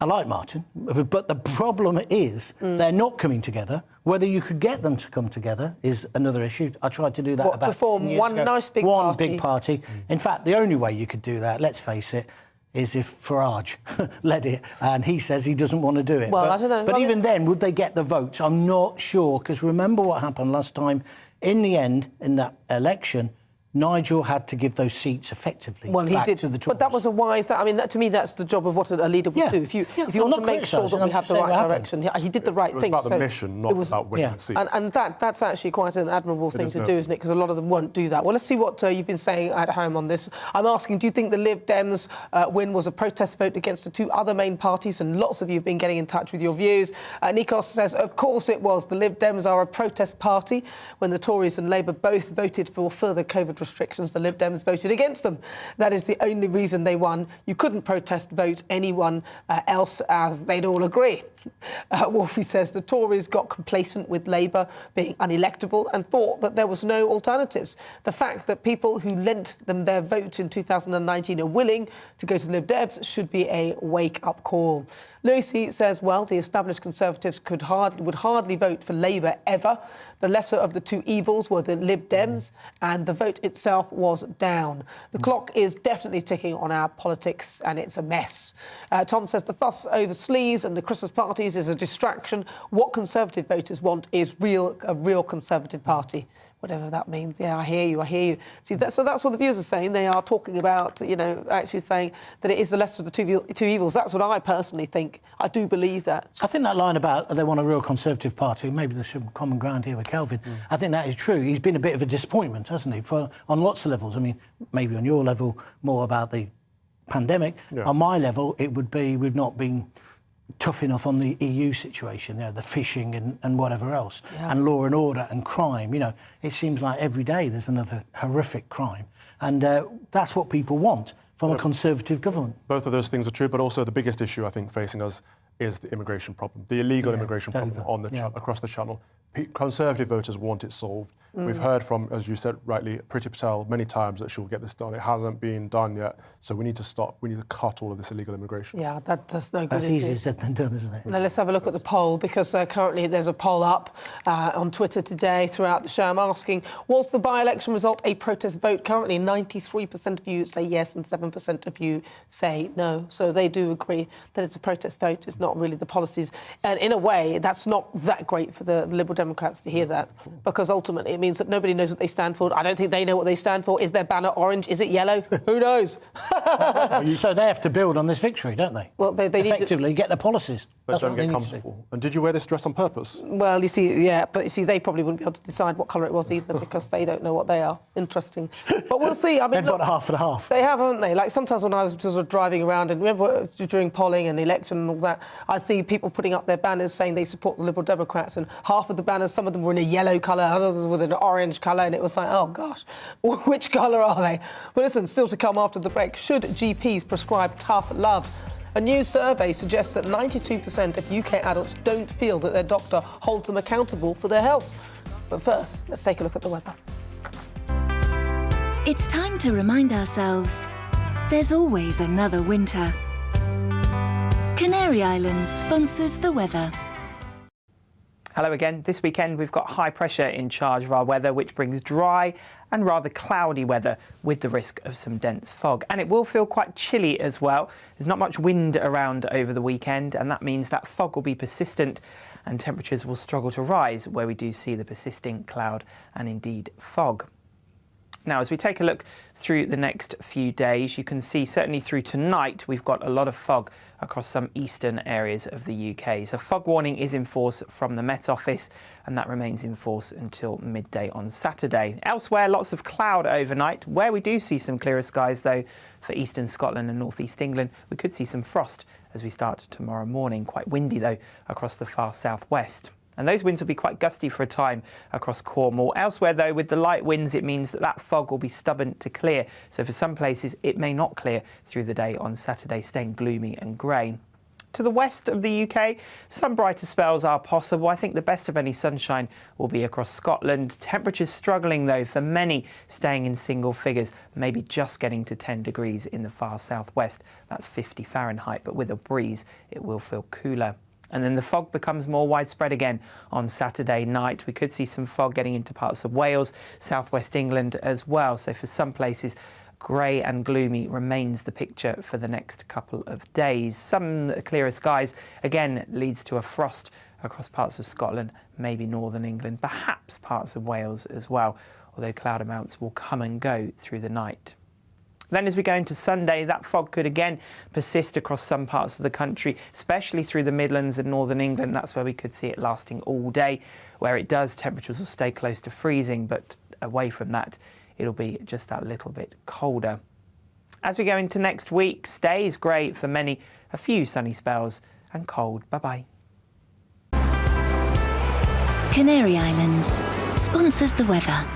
I like Martin, but the problem is they're not coming together. Whether you could get them to come together is another issue. I tried to do that about to form 10 years one ago. nice big one party. big party. In fact, the only way you could do that, let's face it, is if Farage led it, and he says he doesn't want to do it. Well, I don't know. But even then, would they get the votes? I'm not sure, because remember what happened last time. In the end, in that election, Nigel had to give those seats effectively back to the Tories. But that was a wise... to me, that's the job of what a leader would do. If you want to make sure that we have the right direction. He did the right thing. It was about the mission, not about winning seats. And that's actually quite an admirable thing to do, isn't it? Because a lot of them won't do that. Well, let's see what you've been saying at home on this. I'm asking, do you think the Lib Dems win was a protest vote against the two other main parties? And lots of you have been getting in touch with your views. Nikos says, of course it was. The Lib Dems are a protest party when the Tories and Labour both voted for further COVID restrictions, the Lib Dems voted against them. That is the only reason they won. You couldn't protest vote anyone else, as they'd all agree. Wolfie says the Tories got complacent with Labour being unelectable and thought that there was no alternatives. The fact that people who lent them their vote in 2019 are willing to go to the Lib Dems should be a wake-up call. Lucy says, well, the established Conservatives would hardly vote for Labour ever. The lesser of the two evils were the Lib Dems, and the vote itself was down. The clock is definitely ticking on our politics, and it's a mess. Tom says the fuss over sleaze and the Christmas parties is a distraction. What Conservative voters want is a real Conservative party. Whatever that means. Yeah, I hear you. See, so that's what the viewers are saying. They are talking about, actually saying that it is the lesser of the two evils. That's what I personally think. I do believe that. I think that line about they want a real Conservative party, maybe there's some common ground here with Kelvin. I think that is true. He's been a bit of a disappointment, hasn't he, on lots of levels. I mean, maybe on your level, more about the pandemic. Yeah. On my level, it would be we've not been tough enough on the EU situation, the fishing and whatever else, and law and order and crime. It seems like every day there's another horrific crime, and that's what people want from a Conservative government. Both of those things are true, but also the biggest issue I think facing us is the immigration problem, the illegal immigration problem across the channel. Conservative voters want it solved. We've heard from, as you said rightly, Priti Patel many times that she'll get this done. It hasn't been done yet, so we need to stop. We need to cut all of this illegal immigration. Yeah, that's no good. That's easier said than done, isn't it? Now let's have a look at the poll, because currently there's a poll up on Twitter today throughout the show. I'm asking, was the by-election result a protest vote? Currently 93% of you say yes and 7% of you say no. So they do agree that it's a protest vote. It's not really the policies. And in a way, that's not that great for the Liberal Democrats to hear that, because ultimately it means that nobody knows what they stand for. I don't think they know what they stand for. Is their banner orange? Is it yellow? Who knows? So they have to build on this victory, don't they? Well, they effectively need to get the policies. But don't get comfortable. And did you wear this dress on purpose? Well, you see, but you see, they probably wouldn't be able to decide what colour it was either, because they don't know what they are. Interesting. But we'll see. I mean, they've got half and half. They have, haven't they? Like sometimes when I was sort of driving around, and remember during polling and the election and all that, I see people putting up their banners saying they support the Liberal Democrats, and half of the banners, some of them were in a yellow colour, others with an orange colour, and it was like, oh gosh, which colour are they? But listen, still to come after the break, should GPs prescribe tough love? A new survey suggests that 92% of UK adults don't feel that their doctor holds them accountable for their health. But first, let's take a look at the weather. It's time to remind ourselves there's always another winter. Canary Islands sponsors the weather. Hello again. This weekend we've got high pressure in charge of our weather, which brings dry and rather cloudy weather with the risk of some dense fog. And it will feel quite chilly as well. There's not much wind around over the weekend, and that means that fog will be persistent and temperatures will struggle to rise where we do see the persisting cloud and indeed fog. Now, as we take a look through the next few days, you can see certainly through tonight we've got a lot of fog across some eastern areas of the UK. So fog warning is in force from the Met Office, and that remains in force until midday on Saturday. Elsewhere, lots of cloud overnight. Where we do see some clearer skies, though, for eastern Scotland and northeast England, we could see some frost as we start tomorrow morning. Quite windy, though, across the far southwest. And those winds will be quite gusty for a time across Cornwall. Elsewhere, though, with the light winds, it means that fog will be stubborn to clear. So for some places, it may not clear through the day on Saturday, staying gloomy and grey. To the west of the UK, some brighter spells are possible. I think the best of any sunshine will be across Scotland. Temperatures struggling, though, for many staying in single figures, maybe just getting to 10 degrees in the far southwest. That's 50 Fahrenheit, but with a breeze, it will feel cooler. And then the fog becomes more widespread again on Saturday night. We could see some fog getting into parts of Wales, southwest England as well. So for some places, grey and gloomy remains the picture for the next couple of days. Some clearer skies, again, leads to a frost across parts of Scotland, maybe northern England, perhaps parts of Wales as well, although cloud amounts will come and go through the night. Then as we go into Sunday, that fog could again persist across some parts of the country, especially through the Midlands and northern England. That's where we could see it lasting all day. Where it does, temperatures will stay close to freezing, but away from that, it'll be just that little bit colder. As we go into next week, stays grey for many, a few sunny spells and cold. Bye-bye. Canary Islands sponsors the weather.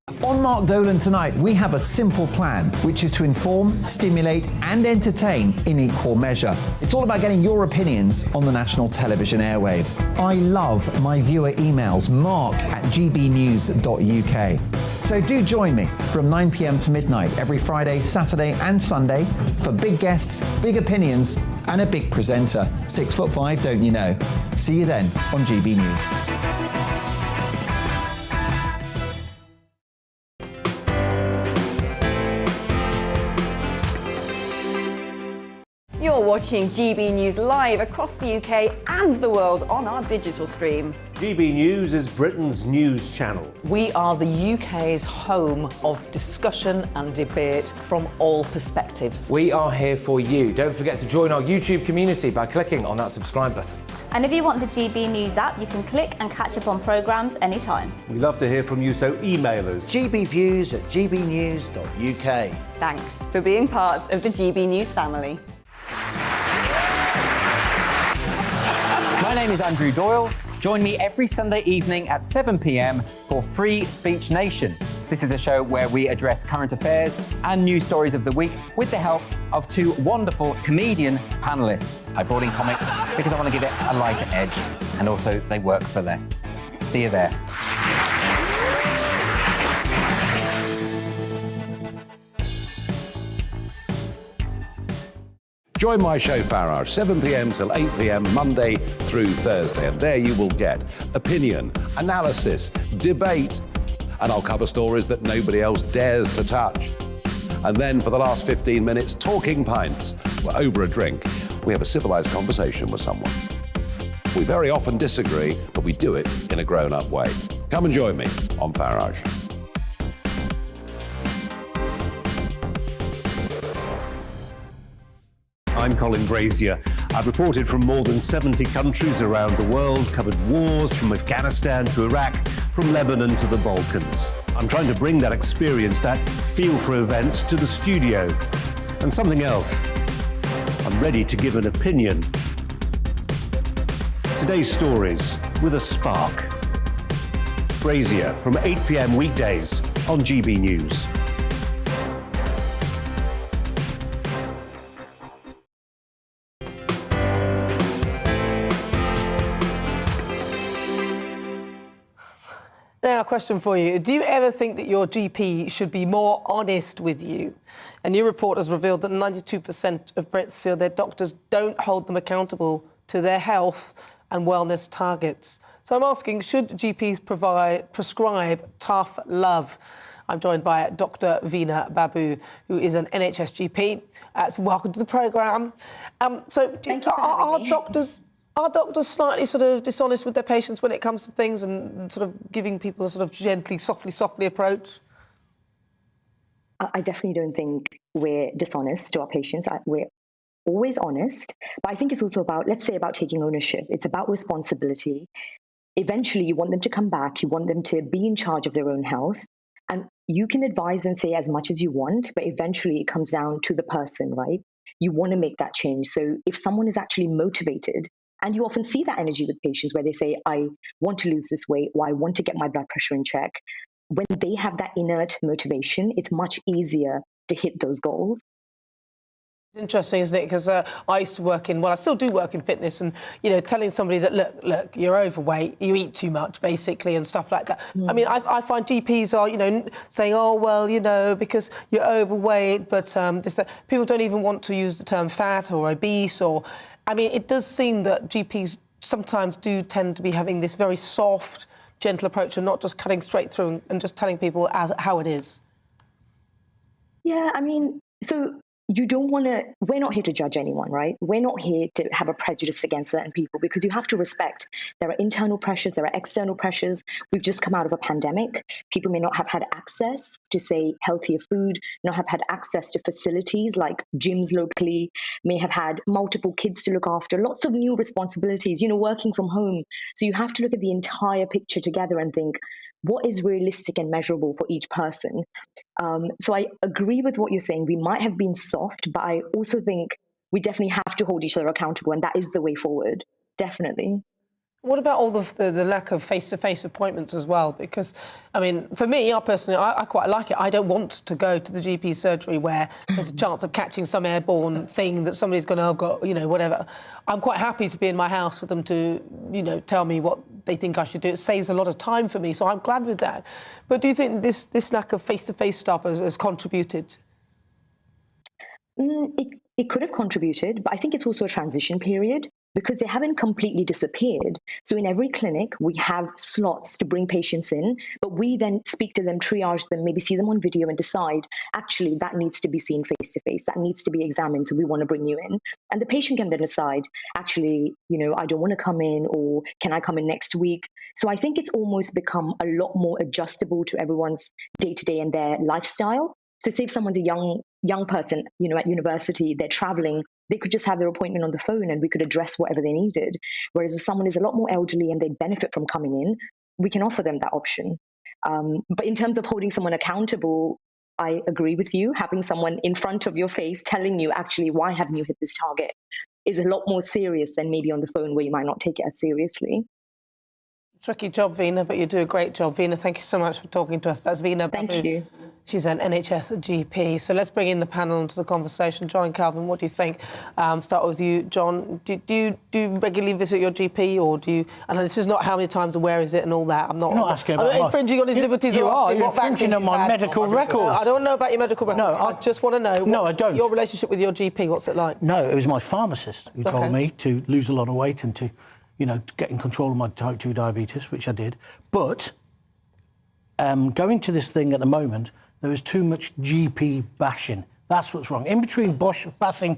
On Mark Dolan tonight, we have a simple plan, which is to inform, stimulate and entertain in equal measure. It's all about getting your opinions on the national television airwaves. I love my viewer emails, mark@gbnews.uk. So do join me from 9 p.m. to midnight every Friday, Saturday and Sunday for big guests, big opinions and a big presenter. 6'5", don't you know? See you then on GB News. You're watching GB News live across the UK and the world on our digital stream. GB News is Britain's news channel. We are the UK's home of discussion and debate from all perspectives. We are here for you. Don't forget to join our YouTube community by clicking on that subscribe button. And if you want the GB News app, you can click and catch up on programmes anytime. We love to hear from you, so email us. gbviews@gbnews.uk. Thanks for being part of the GB News family. My name is Andrew Doyle. Join me every Sunday evening at 7 p.m. for Free Speech Nation. This is a show where we address current affairs and news stories of the week with the help of two wonderful comedian panellists. I brought in comics because I want to give it a lighter edge, and also they work for less. See you there. Join my show Farage, 7 p.m. till 8 p.m. Monday through Thursday, and there you will get opinion, analysis, debate, and I'll cover stories that nobody else dares to touch. And then for the last 15 minutes, talking pints. We're over a drink. We have a civilised conversation with someone. We very often disagree, but we do it in a grown-up way. Come and join me on Farage. I'm Colin Brazier. I've reported from more than 70 countries around the world, covered wars from Afghanistan to Iraq, from Lebanon to the Balkans. I'm trying to bring that experience, that feel for events, to the studio. And something else. I'm ready to give an opinion. Today's stories with a spark. Brazier from 8 p.m. weekdays on GB News. Now, a question for you. Do you ever think that your GP should be more honest with you? A new report has revealed that 92% of Brits feel their doctors don't hold them accountable to their health and wellness targets. So I'm asking, should GPs prescribe tough love? I'm joined by Dr. Veena Babu, who is an NHS GP. So welcome to the programme. Thank you for having me. Are doctors slightly sort of dishonest with their patients when it comes to things and sort of giving people a sort of gently, softly approach? I definitely don't think we're dishonest to our patients. We're always honest. But I think it's also about, let's say, about taking ownership. It's about responsibility. Eventually, you want them to come back. You want them to be in charge of their own health. And you can advise and say as much as you want, but eventually it comes down to the person, right? You want to make that change. So if someone is actually motivated, and you often see that energy with patients where they say, I want to lose this weight, or I want to get my blood pressure in check. When they have that inert motivation, it's much easier to hit those goals. It's interesting, isn't it? Because I used to work in, well, I still do work in fitness, and, you know, telling somebody that, look, you're overweight, you eat too much, basically, and stuff like that. I mean, I find GPs are, you know, saying, oh, well, you know, because you're overweight, but people don't even want to use the term fat or obese or... I mean, it does seem that GPs sometimes do tend to be having this very soft, gentle approach and not just cutting straight through and just telling people how it is. Yeah, I mean, so you don't want to, we're not here to judge anyone, right? We're not here to have a prejudice against certain people because you have to respect there are internal pressures, there are external pressures. We've just come out of a pandemic. People may not have had access to, say, healthier food, not have had access to facilities like gyms locally, may have had multiple kids to look after, lots of new responsibilities, you know, working from home. So you have to look at the entire picture together and think, what is realistic and measurable for each person? So I agree with what you're saying. We might have been soft, but I also think we definitely have to hold each other accountable, and that is the way forward, definitely. What about all the lack of face-to-face appointments as well? Because, I mean, for me, I personally quite like it. I don't want to go to the GP surgery where there's a chance of catching some airborne thing that somebody's going to have got, whatever. I'm quite happy to be in my house for them to, tell me what they think I should do. It saves a lot of time for me, so I'm glad with that. But do you think this lack of face-to-face stuff has contributed? It could have contributed, but I think it's also a transition period because they haven't completely disappeared. So in every clinic, we have slots to bring patients in, but we then speak to them, triage them, maybe see them on video and decide, actually, that needs to be seen face-to-face, that needs to be examined, so we want to bring you in. And the patient can then decide, actually, I don't want to come in, or can I come in next week? So I think it's almost become a lot more adjustable to everyone's day-to-day and their lifestyle. So say if someone's a young person, at university, they're traveling, they could just have their appointment on the phone and we could address whatever they needed. Whereas if someone is a lot more elderly and they benefit from coming in, we can offer them that option. But in terms of holding someone accountable, I agree with you. Having someone in front of your face telling you, actually, why haven't you hit this target, is a lot more serious than maybe on the phone where you might not take it as seriously. Tricky job, Veena, but you do a great job. Veena, thank you so much for talking to us. That's Veena. Thank you. She's an NHS GP. So let's bring in the panel into the conversation. John and Calvin, what do you think? Start with you, John. Do you regularly visit your GP, or do you? And this is not how many times and where is it and all that. I'm not asking about. I'm not infringing on his liberties. You're infringing on my medical records. I don't know about your medical records. No, I just want to know. No, I don't. Your relationship with your GP. What's it like? No, it was my pharmacist who told me to lose a lot of weight and to get in control of my type 2 diabetes, which I did. But going to this thing at the moment, there is too much GP bashing. That's what's wrong. In between bashing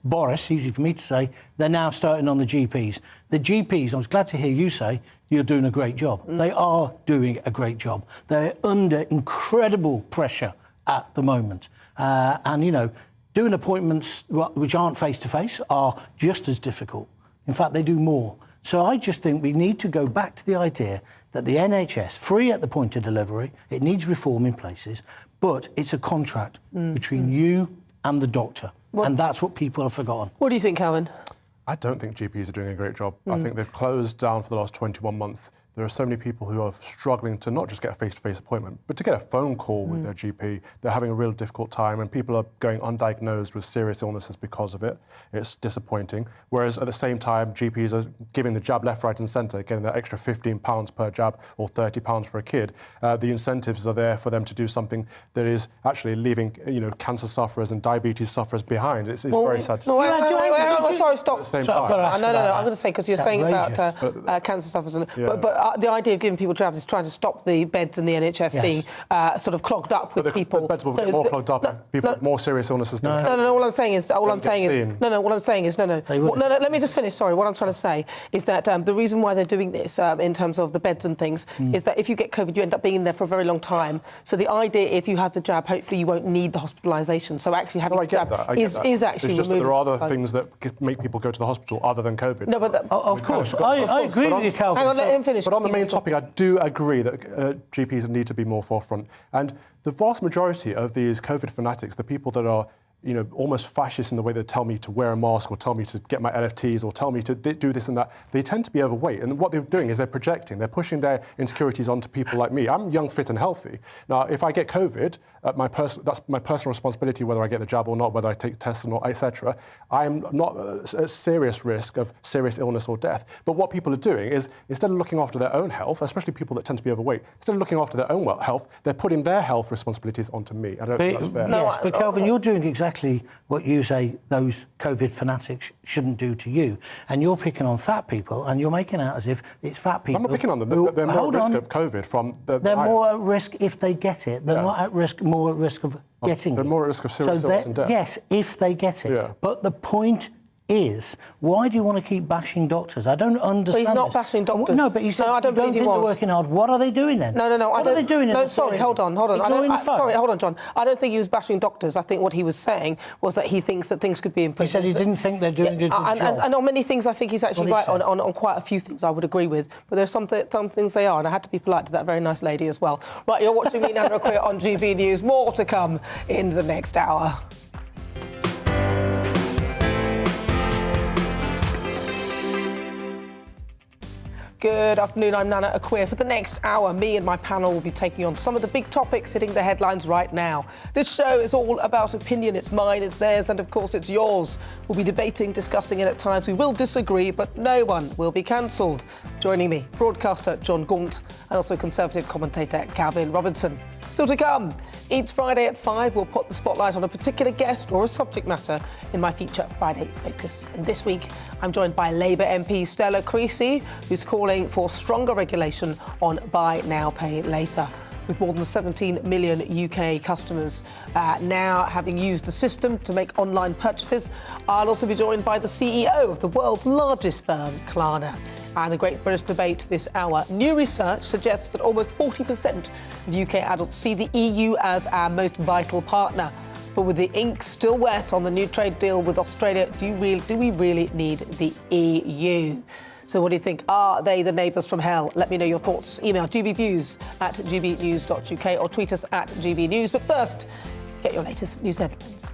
Boris, easy for me to say, they're now starting on the GPs. The GPs, I was glad to hear you say, you're doing a great job. They are doing a great job. They're under incredible pressure at the moment. Doing appointments which aren't face-to-face are just as difficult. In fact, they do more. So I just think we need to go back to the idea that the NHS, free at the point of delivery, it needs reform in places, but it's a contract between you and the doctor. And that's what people have forgotten. What do you think, Calvin? I don't think GPs are doing a great job. I think they've closed down for the last 21 months. There are so many people who are struggling to not just get a face-to-face appointment, but to get a phone call with their GP. They're having a real difficult time, and people are going undiagnosed with serious illnesses because of it. It's disappointing. Whereas at the same time, GPs are giving the jab left, right and centre, getting that extra £15 per jab or £30 for a kid. The incentives are there for them to do something that is actually leaving, cancer sufferers and diabetes sufferers behind. It's very sad. Sorry, stop. No, I'm going to say, because you're saying about cancer sufferers, but the idea of giving people jabs is trying to stop the beds in the NHS being sort of clogged up with people. The beds will get more clogged up if people with more serious illnesses. No. All I'm saying is, let me just finish. Sorry, what I'm trying to say is that the reason why they're doing this in terms of the beds and things is that if you get COVID, you end up being in there for a very long time. So the idea, if you have the jab, hopefully you won't need the hospitalisation. So actually having the jab is actually. It's just that there are other things that make people go to the hospital other than COVID. No, but of course, I agree with you, Calvin. Hang on, let him finish. But on the main topic, I do agree that GPs need to be more forefront. And the vast majority of these COVID fanatics, the people that are almost fascist in the way they tell me to wear a mask or tell me to get my LFTs or tell me to do this and that, they tend to be overweight. And what they're doing is they're projecting, they're pushing their insecurities onto people like me. I'm young, fit and healthy. Now, if I get COVID, that's my personal responsibility, whether I get the jab or not, whether I take tests or not, etc. I'm not at serious risk of serious illness or death. But what people are doing is, instead of looking after their own health, especially people that tend to be overweight, instead of looking after their own health, they're putting their health responsibilities onto me. I don't think that's fair. Yes, but Calvin, you're doing exactly what you say those COVID fanatics shouldn't do to you. And you're picking on fat people, and you're making out as if it's fat people. I'm not picking on them. They're more at risk of COVID from... They're more at risk if they get it. They're not more at risk of getting it. They're more at risk of serious illness and death. Yes, if they get it. Yeah. But the point is, why do you want to keep bashing doctors? I don't understand. But he's not bashing doctors. No, but he said I don't believe he was. They're working hard. What are they doing then? No. What are they doing? No, sorry, hold on. Sorry, hold on, John. I don't think he was bashing doctors. I think what he was saying was that he thinks that things could be improved. He said he didn't think they're doing a good job. And on many things, I think he's actually right. On quite a few things, I would agree with. But there's some things they are, and I had to be polite to that very nice lady as well. Right, you're watching me, Nana Akua, on GB News. More to come in the next hour. Good afternoon, I'm Nana Akua. For the next hour, me and my panel will be taking on some of the big topics hitting the headlines right now. This show is all about opinion. It's mine, it's theirs, and of course it's yours. We'll be debating, discussing, and at times we will disagree, but no one will be cancelled. Joining me, broadcaster John Gaunt and also Conservative commentator Calvin Robinson. Still to come, each Friday at 5, we'll put the spotlight on a particular guest or a subject matter in my feature Friday Focus. And this week, I'm joined by Labour MP Stella Creasy, who's calling for stronger regulation on buy now, pay later. With more than 17 million UK customers now having used the system to make online purchases, I'll also be joined by the CEO of the world's largest firm, Klarna. And the Great British Debate this hour. New research suggests that almost 40% of UK adults see the EU as our most vital partner. But with the ink still wet on the new trade deal with Australia, do we really need the EU? So what do you think? Are they the neighbours from hell? Let me know your thoughts. Email gbviews@gbnews.uk or tweet us at GBNews. But first, get your latest news headlines.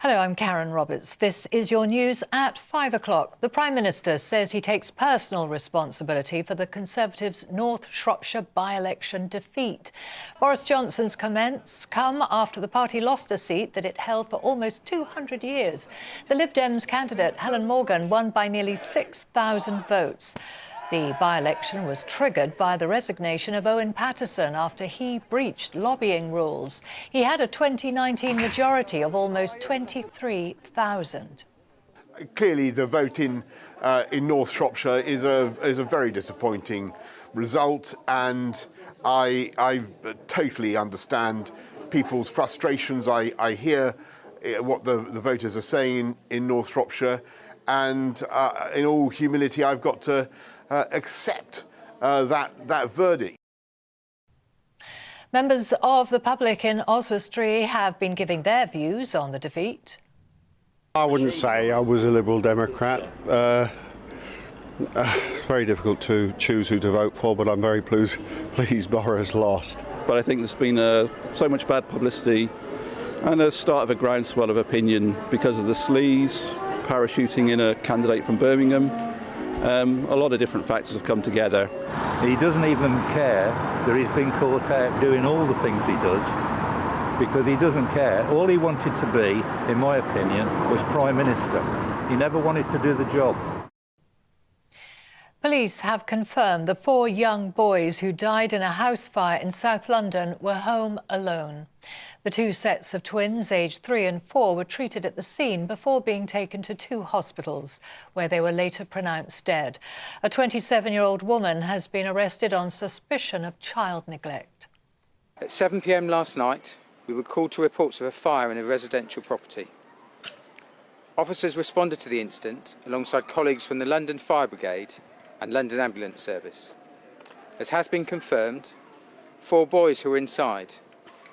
Hello, I'm Karen Roberts. This is your news at 5 o'clock. The Prime Minister says he takes personal responsibility for the Conservatives' North Shropshire by-election defeat. Boris Johnson's comments come after the party lost a seat that it held for almost 200 years. The Lib Dems candidate, Helen Morgan, won by nearly 6,000 votes. The by-election was triggered by the resignation of Owen Paterson after he breached lobbying rules. He had a 2019 majority of almost 23,000. Clearly, the vote in North Shropshire is a very disappointing result, and I totally understand people's frustrations. I hear what the voters are saying in North Shropshire, and in all humility, I've got to accept that verdict. Members of the public in Oswestry have been giving their views on the defeat. I wouldn't say I was a Liberal Democrat. It's very difficult to choose who to vote for, but I'm very pleased Boris lost. But I think there's been so much bad publicity and a start of a groundswell of opinion because of the sleaze, parachuting in a candidate from Birmingham. A lot of different factors have come together. He doesn't even care that he's been caught out doing all the things he does, because he doesn't care. All he wanted to be, in my opinion, was Prime Minister. He never wanted to do the job. Police have confirmed the 4 young boys who died in a house fire in South London were home alone. The 2 sets of twins, aged 3 and 4, were treated at the scene before being taken to 2 hospitals, where they were later pronounced dead. A 27-year-old woman has been arrested on suspicion of child neglect. At 7 p.m. last night, we were called to reports of a fire in a residential property. Officers responded to the incident alongside colleagues from the London Fire Brigade and London Ambulance Service. As has been confirmed, 4 boys who were inside,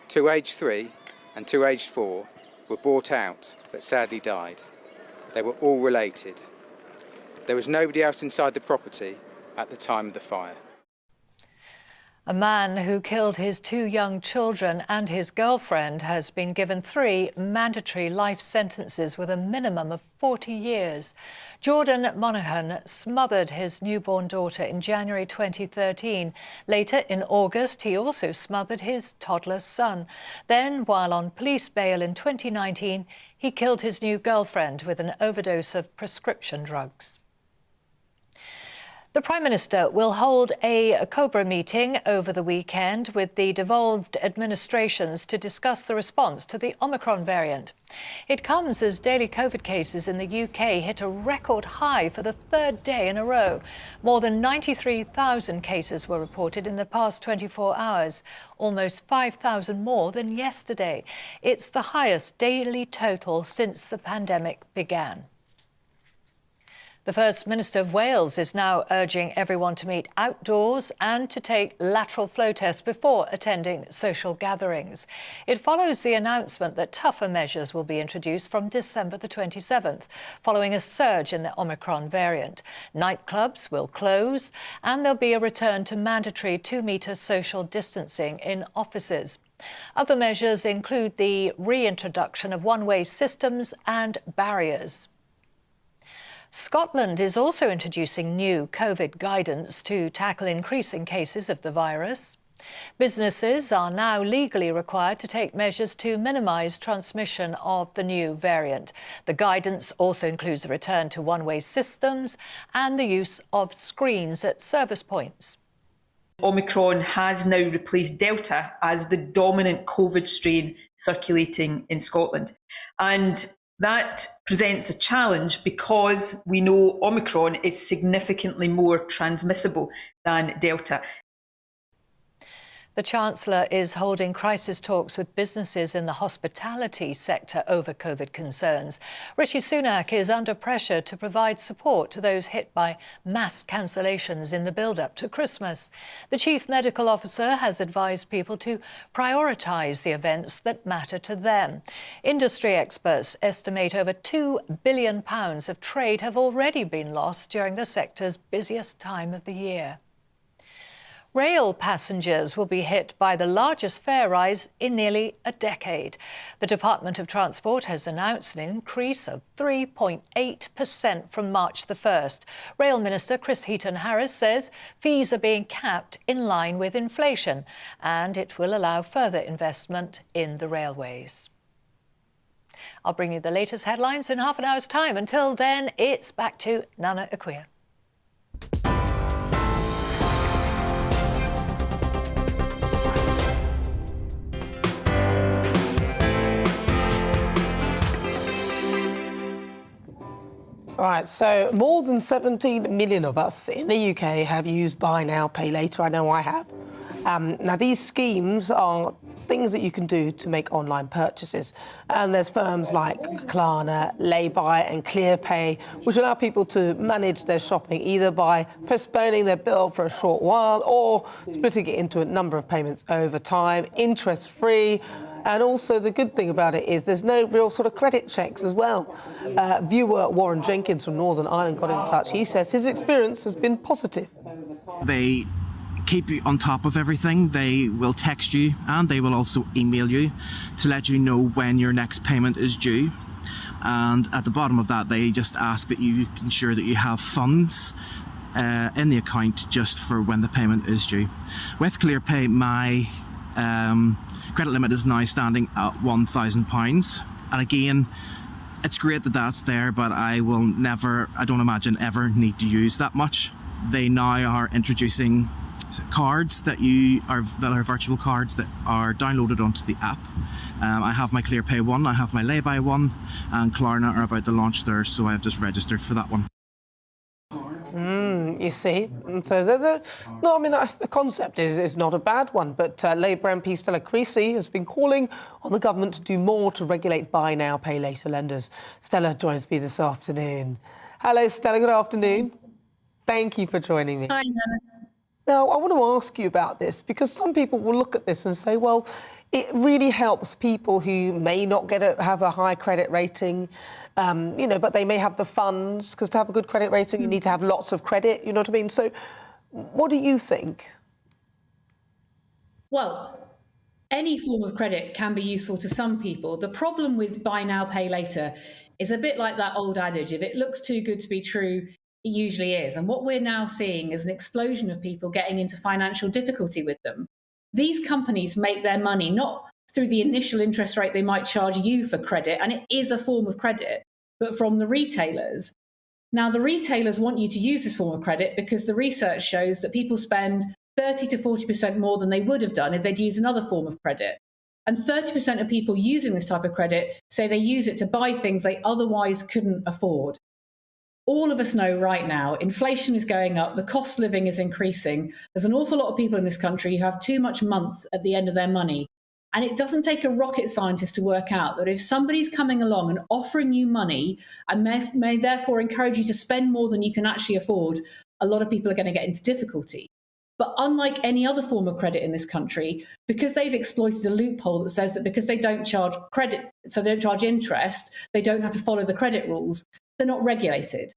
2 aged 3 and 2 aged 4, were brought out but sadly died. They were all related. There was nobody else inside the property at the time of the fire. A man who killed his 2 young children and his girlfriend has been given 3 mandatory life sentences with a minimum of 40 years. Jordan Monaghan smothered his newborn daughter in January 2013. Later, in August, he also smothered his toddler son. Then, while on police bail in 2019, he killed his new girlfriend with an overdose of prescription drugs. The Prime Minister will hold a COBRA meeting over the weekend with the devolved administrations to discuss the response to the Omicron variant. It comes as daily COVID cases in the UK hit a record high for the 3rd day in a row. More than 93,000 cases were reported in the past 24 hours, almost 5,000 more than yesterday. It's the highest daily total since the pandemic began. The First Minister of Wales is now urging everyone to meet outdoors and to take lateral flow tests before attending social gatherings. It follows the announcement that tougher measures will be introduced from December the 27th, following a surge in the Omicron variant. Nightclubs will close and there'll be a return to mandatory 2-metre social distancing in offices. Other measures include the reintroduction of one-way systems and barriers. Scotland is also introducing new COVID guidance to tackle increasing cases of the virus. Businesses are now legally required to take measures to minimise transmission of the new variant. The guidance also includes a return to one-way systems and the use of screens at service points. Omicron has now replaced Delta as the dominant COVID strain circulating in Scotland. And that presents a challenge because we know Omicron is significantly more transmissible than Delta. The Chancellor is holding crisis talks with businesses in the hospitality sector over COVID concerns. Rishi Sunak is under pressure to provide support to those hit by mass cancellations in the build-up to Christmas. The Chief Medical Officer has advised people to prioritise the events that matter to them. Industry experts estimate over £2 billion of trade have already been lost during the sector's busiest time of the year. Rail passengers will be hit by the largest fare rise in nearly a decade. The Department of Transport has announced an increase of 3.8% from March the 1st. Rail Minister Chris Heaton-Harris says fees are being capped in line with inflation, and it will allow further investment in the railways. I'll bring you the latest headlines in half an hour's time. Until then, it's back to Nana Akua. All right, so more than 17 million of us in the UK have used Buy Now, Pay Later. I know I have. Now, these schemes are things that you can do to make online purchases. And there's firms like Klarna, Lay-Buy and ClearPay, which allow people to manage their shopping either by postponing their bill for a short while or splitting it into a number of payments over time, interest-free. And also the good thing about it is there's no real sort of credit checks as well. Viewer Warren Jenkins from Northern Ireland got in touch. He says his experience has been positive. They keep you on top of everything. They will text you and they will also email you to let you know when your next payment is due. And at the bottom of that, they just ask that you ensure that you have funds in the account just for when the payment is due. With ClearPay, my credit limit is now standing at £1,000. And again, it's great that that's there, but I don't imagine ever need to use that much. They now are introducing cards that are virtual cards that are downloaded onto the app. I have my ClearPay one, I have my Lay-Buy one, and Klarna are about to launch theirs, so I've just registered for that one. You see, and so the concept is not a bad one, but Labour MP Stella Creasy has been calling on the government to do more to regulate Buy Now, Pay Later lenders. Stella joins me this afternoon. Hello, Stella, good afternoon. Thank you for joining me. Hi, Nana. Now, I want to ask you about this because some people will look at this and say, well, it really helps people who may not have a high credit rating, but they may have the funds, because to have a good credit rating, you need to have lots of credit, you know what I mean? So what do you think? Well, any form of credit can be useful to some people. The problem with Buy Now, Pay Later is a bit like that old adage, if it looks too good to be true, it usually is. And what we're now seeing is an explosion of people getting into financial difficulty with them. These companies make their money not through the initial interest rate they might charge you for credit, and it is a form of credit, but from the retailers. Now, the retailers want you to use this form of credit because the research shows that people spend 30 to 40% more than they would have done if they'd used another form of credit. And 30% of people using this type of credit say they use it to buy things they otherwise couldn't afford. All of us know right now, inflation is going up, the cost of living is increasing. There's an awful lot of people in this country who have too much month at the end of their money. And it doesn't take a rocket scientist to work out that if somebody's coming along and offering you money and may therefore encourage you to spend more than you can actually afford, a lot of people are going to get into difficulty. But unlike any other form of credit in this country, because they've exploited a loophole that says that because they don't charge credit, so they don't charge interest, they don't have to follow the credit rules, they're not regulated.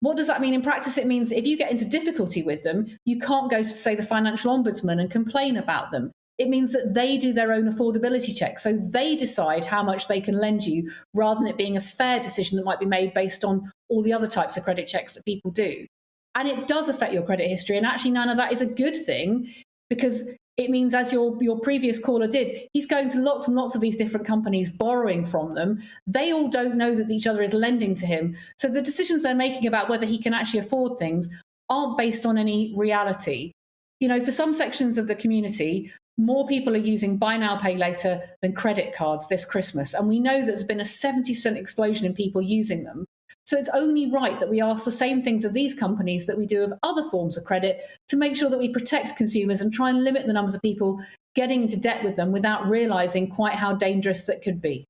What does that mean in practice? It means that if you get into difficulty with them, you can't go to, say, the financial ombudsman and complain about them. It means that they do their own affordability checks. So they decide how much they can lend you rather than it being a fair decision that might be made based on all the other types of credit checks that people do. And it does affect your credit history. And actually, Nana, that is a good thing, because it means, as your previous caller did, he's going to lots and lots of these different companies, borrowing from them. They all don't know that each other is lending to him. So the decisions they're making about whether he can actually afford things aren't based on any reality. You know, for some sections of the community, more people are using buy now, pay later than credit cards this Christmas. And we know there's been a 70% explosion in people using them. So it's only right that we ask the same things of these companies that we do of other forms of credit, to make sure that we protect consumers and try and limit the numbers of people getting into debt with them without realising quite how dangerous that could be.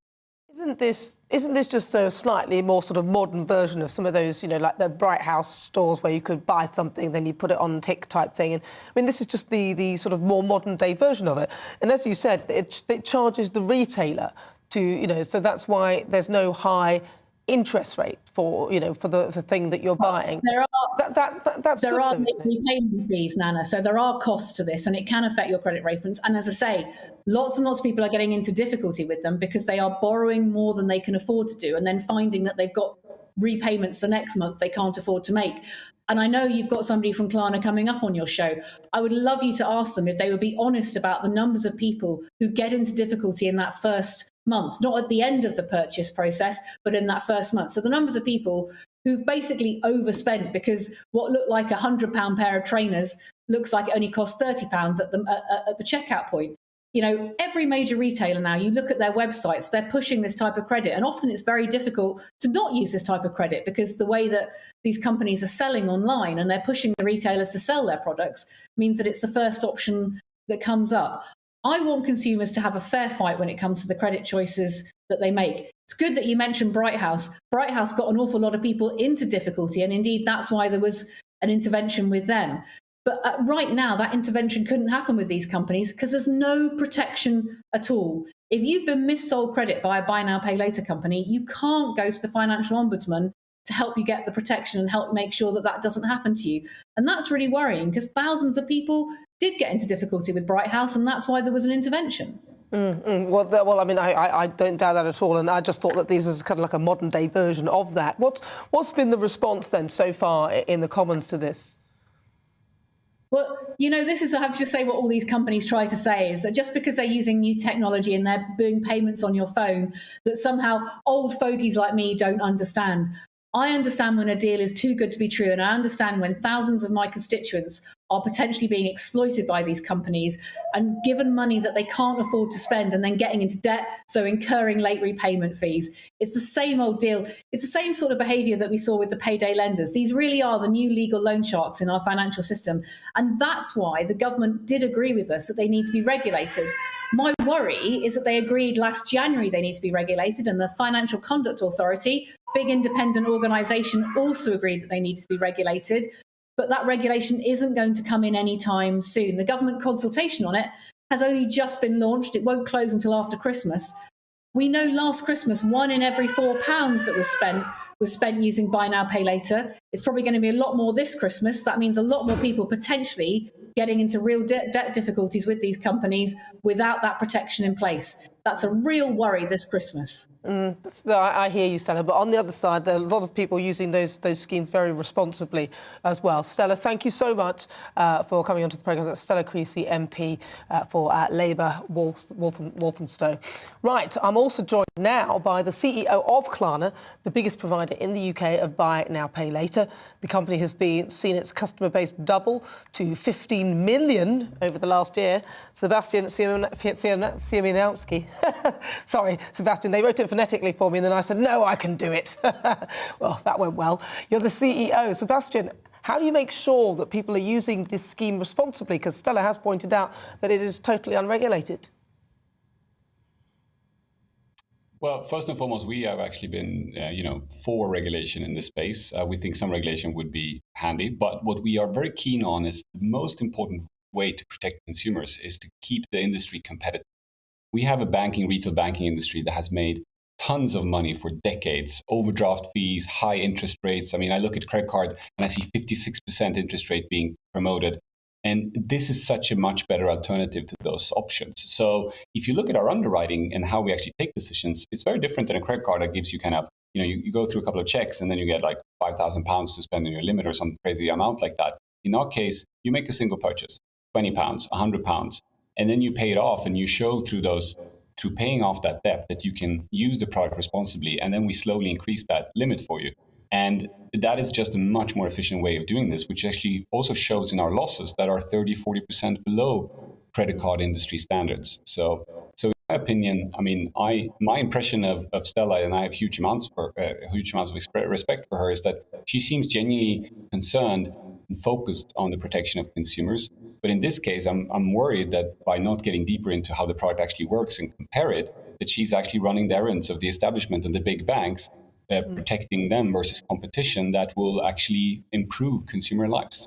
Isn't this just a slightly more sort of modern version of some of those, you know, like the Bright House stores where you could buy something, then you put it on tick type thing? And I mean, this is just the sort of more modern day version of it. And as you said, it charges the retailer to, you know, so that's why there's no high interest rate for, you know, for the thing that you're buying. There are then, repayment fees, Nana. So there are costs to this, and it can affect your credit reference. And as I say, lots and lots of people are getting into difficulty with them because they are borrowing more than they can afford to do, and then finding that they've got repayments the next month they can't afford to make. And I know you've got somebody from Klarna coming up on your show. I would love you to ask them if they would be honest about the numbers of people who get into difficulty in that first month, not at the end of the purchase process, but in that first month. So the numbers of people who've basically overspent because what looked like £100 pair of trainers looks like it only costs £30 at the checkout point. You know, every major retailer now, you look at their websites, they're pushing this type of credit. And often it's very difficult to not use this type of credit because the way that these companies are selling online and they're pushing the retailers to sell their products means that it's the first option that comes up. I want consumers to have a fair fight when it comes to the credit choices that they make. It's good that you mentioned Bright House. Bright House got an awful lot of people into difficulty, and indeed that's why there was an intervention with them. But right now, that intervention couldn't happen with these companies because there's no protection at all. If you've been mis-sold credit by a buy now, pay later company, you can't go to the financial ombudsman to help you get the protection and help make sure that that doesn't happen to you. And that's really worrying because thousands of people did get into difficulty with Bright House, and that's why there was an intervention. Well, I mean, I don't doubt that at all, and I just thought that this is kind of like a modern-day version of that. What's been the response then so far in the Commons to this? Well, you know, this is, I have to just say what all these companies try to say is that just because they're using new technology and they're doing payments on your phone, that somehow old fogies like me don't understand. I understand when a deal is too good to be true, and I understand when thousands of my constituents are potentially being exploited by these companies and given money that they can't afford to spend and then getting into debt, so incurring late repayment fees. It's the same old deal. It's the same sort of behaviour that we saw with the payday lenders. These really are the new legal loan sharks in our financial system. And that's why the government did agree with us that they need to be regulated. My worry is that they agreed last January they need to be regulated, and the Financial Conduct Authority, big independent organisation, also agreed that they needed to be regulated. But that regulation isn't going to come in anytime soon. The government consultation on it has only just been launched. It won't close until after Christmas. We know last Christmas, 1 in every £4 that was spent using buy now, pay later. It's probably going to be a lot more this Christmas. That means a lot more people potentially getting into real debt difficulties with these companies without that protection in place. That's a real worry this Christmas. I hear you, Stella, but on the other side, there are a lot of people using those schemes very responsibly as well. Stella, thank you so much for coming onto the programme. That's Stella Creasy, MP for Labour, Walthamstow. Right, I'm also joined now by the CEO of Klarna, the biggest provider in the UK of buy now, pay later. The company has seen its customer base double to 15 million over the last year. Sebastian Siemianowski. Sorry, Sebastian, they wrote it phonetically for me and then I said, no, I can do it. Well, that went well. You're the CEO. Sebastian, how do you make sure that people are using this scheme responsibly? Because Stella has pointed out that it is totally unregulated. Well, first and foremost, we have actually been, for regulation in this space. We think some regulation would be handy, but what we are very keen on is the most important way to protect consumers is to keep the industry competitive. We have a retail banking industry that has made tons of money for decades, overdraft fees, high interest rates. I mean, I look at credit card and I see 56% interest rate being promoted. And this is such a much better alternative to those options. So if you look at our underwriting and how we actually take decisions, it's very different than a credit card that gives you kind of, you go through a couple of checks and then you get like £5,000 to spend on your limit or some crazy amount like that. In our case, you make a single purchase, £20, £100, and then you pay it off and you show through paying off that debt that you can use the product responsibly, and then we slowly increase that limit for you. And that is just a much more efficient way of doing this, which actually also shows in our losses that are 30-40% below credit card industry standards. So in my opinion, I mean, my impression of Stella, and I have huge amounts of respect for her, is that she seems genuinely concerned and focused on the protection of consumers. But in this case, I'm worried that by not getting deeper into how the product actually works and compare it, that she's actually running the errands of the establishment and the big banks, protecting them versus competition that will actually improve consumer lives.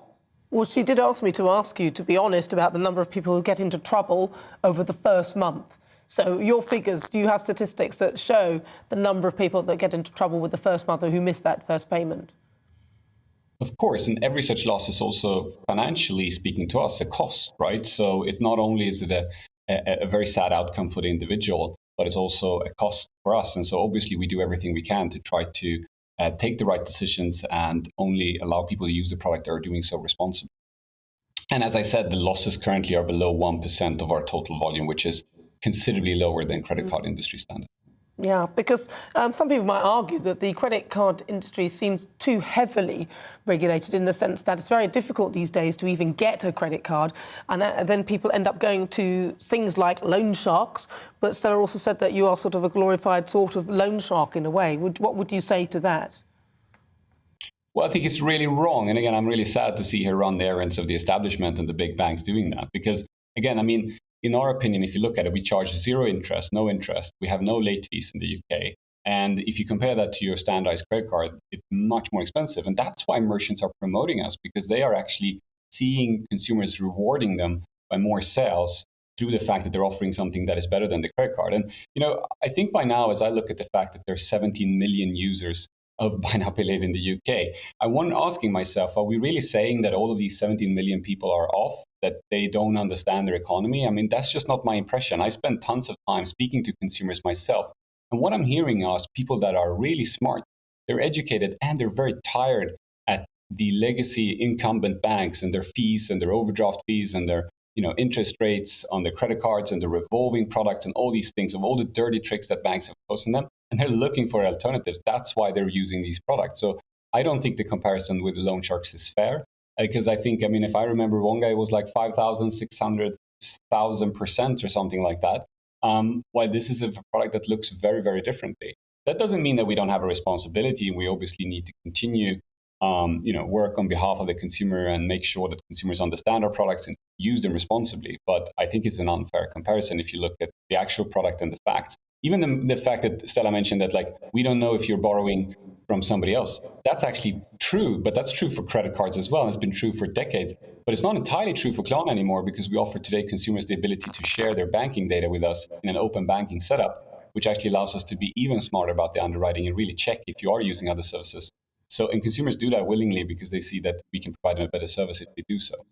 Well, she did ask me to ask you, to be honest, about the number of people who get into trouble over the first month. So your figures, do you have statistics that show the number of people that get into trouble with the first month or who miss that first payment? Of course, and every such loss is also, financially speaking to us, a cost, right? So it not only is it a very sad outcome for the individual, but it's also a cost for us. And so obviously we do everything we can to try to take the right decisions and only allow people to use the product that are doing so responsibly. And as I said, the losses currently are below 1% of our total volume, which is considerably lower than credit card industry standard. Yeah, because some people might argue that the credit card industry seems too heavily regulated in the sense that it's very difficult these days to even get a credit card. And then people end up going to things like loan sharks. But Stella also said that you are sort of a glorified sort of loan shark in a way. What would you say to that? Well, I think it's really wrong. And again, I'm really sad to see her run the errands of the establishment and the big banks doing that. Because, again, I mean, in our opinion, if you look at it, we charge zero interest, no interest. We have no late fees in the UK. And if you compare that to your standardized credit card, it's much more expensive. And that's why merchants are promoting us, because they are actually seeing consumers rewarding them by more sales through the fact that they're offering something that is better than the credit card. And, I think by now, as I look at the fact that there's 17 million users of Buy Now Pay Later in the UK, I'm asking myself, are we really saying that all of these 17 million people are off, that they don't understand their economy? I mean, that's just not my impression. I spend tons of time speaking to consumers myself. And what I'm hearing are people that are really smart, they're educated, and they're very tired at the legacy incumbent banks and their fees and their overdraft fees and their interest rates on the credit cards and the revolving products and all these things, of all the dirty tricks that banks have posed on them. And they're looking for alternatives. That's why they're using these products. So I don't think the comparison with the loan sharks is fair, because I think, if I remember, one guy was like 5,600,000% or something like that. While this is a product that looks very, very differently. That doesn't mean that we don't have a responsibility. We obviously need to continue, work on behalf of the consumer and make sure that consumers understand our products and use them responsibly. But I think it's an unfair comparison if you look at the actual product and the facts. Even the fact that Stella mentioned that, we don't know if you're borrowing from somebody else. That's actually true, but that's true for credit cards as well. And it's been true for decades. But it's not entirely true for Klarna anymore, because we offer today consumers the ability to share their banking data with us in an open banking setup, which actually allows us to be even smarter about the underwriting and really check if you are using other services. And consumers do that willingly because they see that we can provide them a better service if they do so.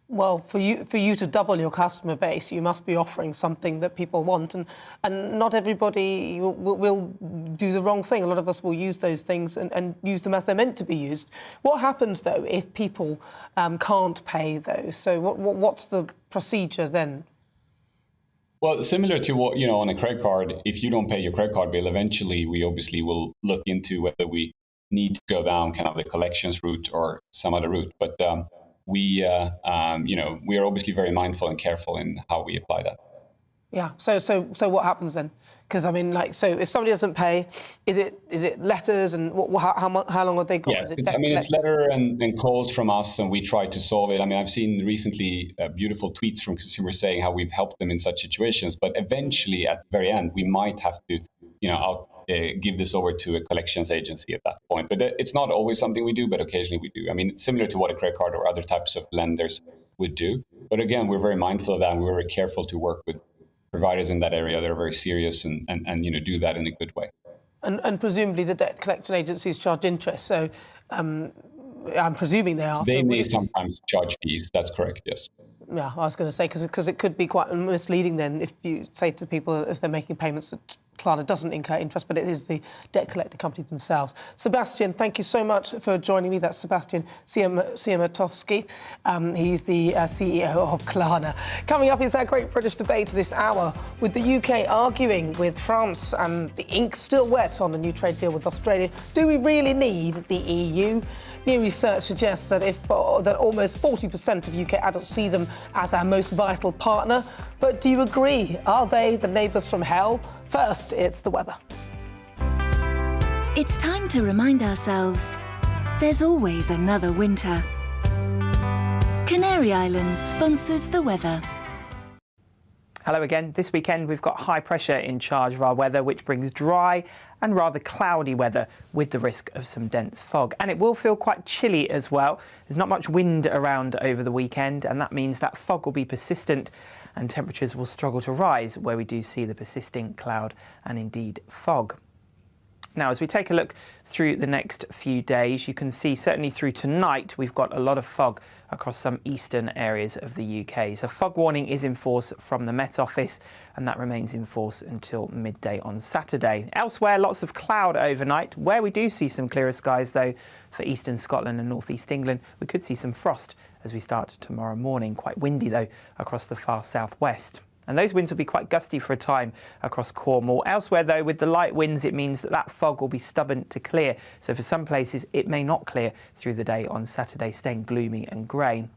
Well, for you to double your customer base, you must be offering something that people want, and not everybody will do the wrong thing. A lot of us will use those things and use them as they're meant to be used. What happens, though, if people can't pay those? So what's the procedure then? Well, similar to what, on a credit card, if you don't pay your credit card bill, eventually we obviously will look into whether we need to go down kind of the collections route or some other route. But we are obviously very mindful and careful in how we apply that. Yeah. So what happens then? Because so if somebody doesn't pay, is it letters, and how long have they got? Yeah, it's letter and calls from us, and we try to solve it. I've seen recently beautiful tweets from consumers saying how we've helped them in such situations. But eventually, at the very end, we might have to, give this over to a collections agency at that point. But it's not always something we do, but occasionally we do. Similar to what a credit card or other types of lenders would do. But again, we're very mindful of that, and we're very careful to work with providers in that area that are very serious and do that in a good way. And presumably the debt collection agencies charge interest. So I'm presuming they are. They may sometimes charge fees. That's correct, yes. Yeah, I was going to say, because it could be quite misleading then if you say to people if they're making payments that Klarna doesn't incur interest, but it is the debt collector companies themselves. Sebastian, thank you so much for joining me. That's Sebastian Siemiatowski. He's the CEO of Klarna. Coming up is our Great British Debate this hour, with the UK arguing with France and the ink still wet on the new trade deal with Australia. Do we really need the EU? New research suggests that that almost 40% of UK adults see them as our most vital partner. But do you agree? Are they the neighbours from hell? First, it's the weather. It's time to remind ourselves there's always another winter. Canary Islands sponsors the weather. Hello again. This weekend we've got high pressure in charge of our weather, which brings dry and rather cloudy weather with the risk of some dense fog. And it will feel quite chilly as well. There's not much wind around over the weekend, and that means that fog will be persistent and temperatures will struggle to rise where we do see the persisting cloud and indeed fog. Now, as we take a look through the next few days, you can see certainly through tonight we've got a lot of fog across some eastern areas of the UK. So fog warning is in force from the Met Office, and that remains in force until midday on Saturday. Elsewhere, lots of cloud overnight. Where we do see some clearer skies, though, for eastern Scotland and northeast England, we could see some frost as we start tomorrow morning. Quite windy, though, across the far southwest. And those winds will be quite gusty for a time across Cornwall. Elsewhere, though, with the light winds, it means that fog will be stubborn to clear. So for some places, it may not clear through the day on Saturday, staying gloomy and grey.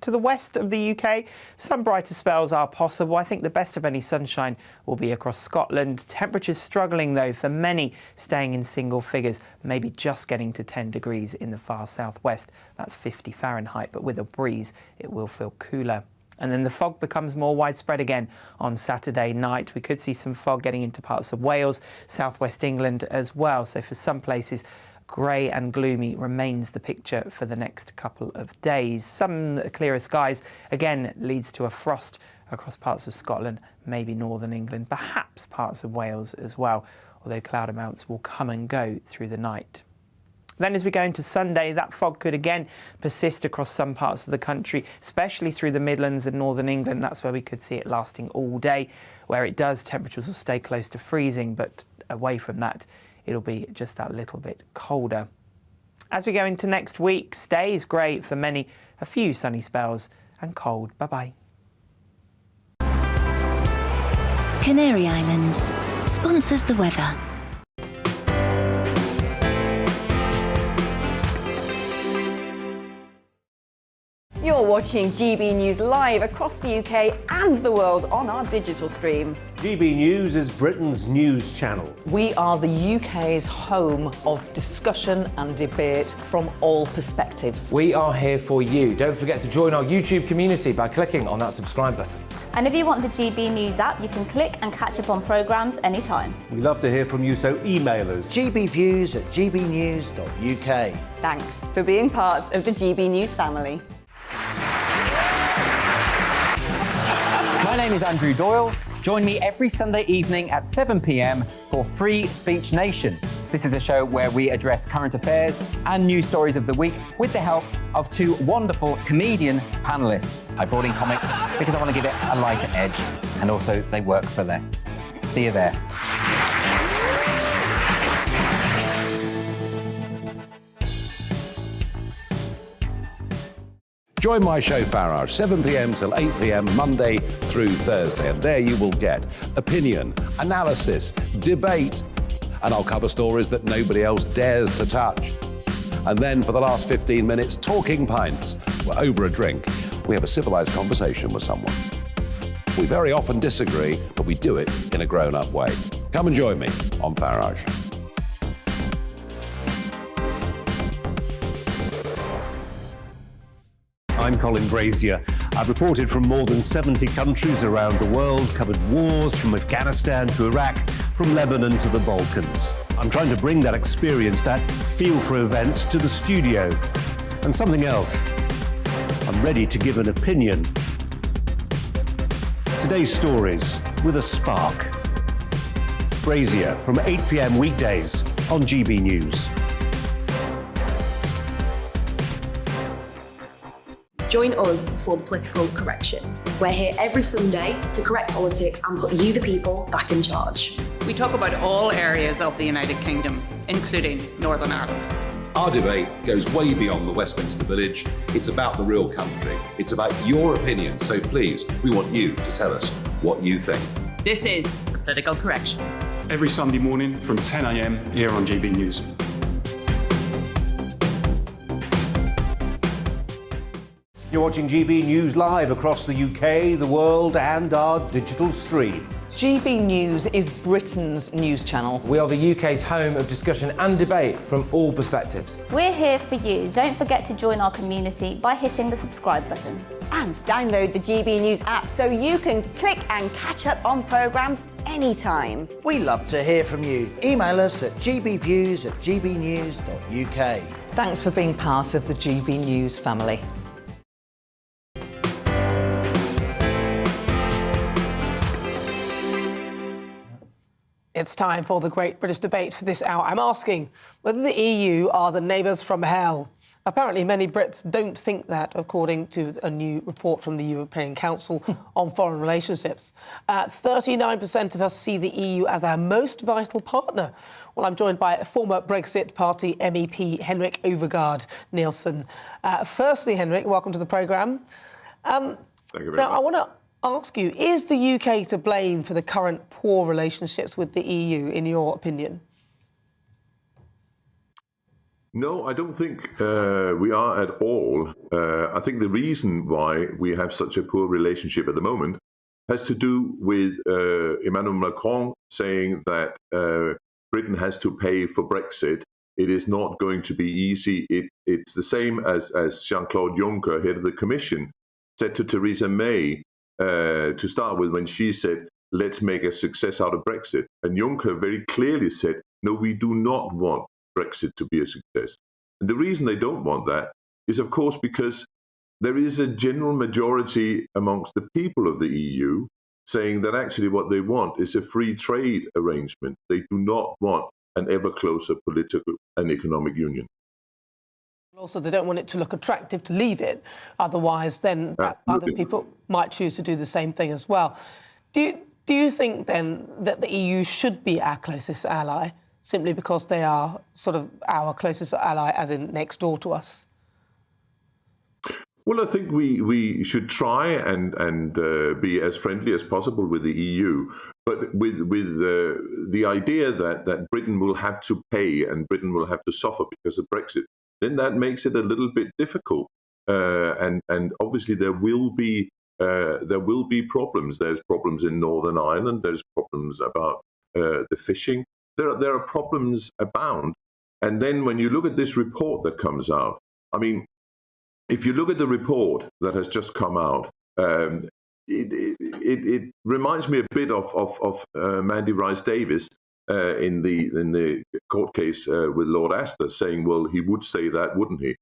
To the west of the UK, some brighter spells are possible. I think the best of any sunshine will be across Scotland. Temperatures struggling, though, for many staying in single figures, maybe just getting to 10 degrees in the far southwest. That's 50 Fahrenheit, but with a breeze, it will feel cooler. And then the fog becomes more widespread again on Saturday night. We could see some fog getting into parts of Wales, southwest England as well. So for some places, grey and gloomy remains the picture for the next couple of days. Some clearer skies, again, leads to a frost across parts of Scotland, maybe northern England, perhaps parts of Wales as well, although cloud amounts will come and go through the night. Then as we go into Sunday, that fog could again persist across some parts of the country, especially through the Midlands and northern England. That's where we could see it lasting all day. Where it does, temperatures will stay close to freezing, but away from that, it'll be just that little bit colder. As we go into next week, stays grey for many, a few sunny spells and cold. Bye-bye. Canary Islands sponsors the weather. You're watching GB News live across the UK and the world on our digital stream. GB News is Britain's news channel. We are the UK's home of discussion and debate from all perspectives. We are here for you. Don't forget to join our YouTube community by clicking on that subscribe button. And if you want the GB News app, you can click and catch up on programmes anytime. We love to hear from you, so email us. gbviews@gbnews.uk. Thanks for being part of the GB News family. My name is Andrew Doyle. Join me every Sunday evening at 7 p.m. for Free Speech Nation. This is a show where we address current affairs and news stories of the week with the help of two wonderful comedian panellists. I brought in comics because I want to give it a lighter edge, and also they work for less. See you there. Join my show Farage, 7 p.m. till 8 p.m. Monday through Thursday. And there you will get opinion, analysis, debate, and I'll cover stories that nobody else dares to touch. And then for the last 15 minutes, talking pints. We're over a drink. We have a civilized conversation with someone. We very often disagree, but we do it in a grown-up way. Come and join me on Farage. I'm Colin Brazier. I've reported from more than 70 countries around the world, covered wars from Afghanistan to Iraq, from Lebanon to the Balkans. I'm trying to bring that experience, that feel for events, to the studio. And something else, I'm ready to give an opinion. Today's stories with a spark. Brazier from 8 p.m. weekdays on GB News. Join us for the Political Correction. We're here every Sunday to correct politics and put you, the people, back in charge. We talk about all areas of the United Kingdom, including Northern Ireland. Our debate goes way beyond the Westminster Village. It's about the real country. It's about your opinion. So please, we want you to tell us what you think. This is the Political Correction. Every Sunday morning from 10 a.m. here on GB News. You're watching GB News live across the UK, the world, and our digital stream. GB News is Britain's news channel. We are the UK's home of discussion and debate from all perspectives. We're here for you. Don't forget to join our community by hitting the subscribe button. And download the GB News app so you can click and catch up on programmes anytime. We love to hear from you. Email us at gbviews@gbnews.uk. Thanks for being part of the GB News family. It's time for the Great British Debate this hour. I'm asking whether the EU are the neighbours from hell. Apparently, many Brits don't think that, according to a new report from the European Council on Foreign Relationships. 39% of us see the EU as our most vital partner. Well, I'm joined by former Brexit Party MEP Henrik Overgaard Nielsen. Firstly, Henrik, welcome to the programme. Thank you very much. Now, I want to ask you, is the UK to blame for the current poor relationships with the EU, in your opinion? No, I don't think we are at all. I think the reason why we have such a poor relationship at the moment has to do with Emmanuel Macron saying that Britain has to pay for Brexit. It is not going to be easy. It's the same as Jean-Claude Juncker, head of the Commission, said to Theresa May to start with when she said, let's make a success out of Brexit. And Juncker very clearly said, no, we do not want Brexit to be a success. And the reason they don't want that is, of course, because there is a general majority amongst the people of the EU saying that actually what they want is a free trade arrangement. They do not want an ever closer political and economic union. Also, they don't want it to look attractive to leave it. Otherwise, then other people might choose to do the same thing as well. Do you think, then, that the EU should be our closest ally, simply because they are sort of our closest ally, as in next door to us? Well, I think we should try and be as friendly as possible with the EU, but with the idea that Britain will have to pay and Britain will have to suffer because of Brexit, then that makes it a little bit difficult. And obviously there will be problems. There's problems in Northern Ireland. There's problems about the fishing. There are problems abound. And then when you look at this report that comes out, I mean, if you look at the report that has just come out, it reminds me a bit of Mandy Rice-Davies in the court case with Lord Astor, saying, well, he would say that, wouldn't he?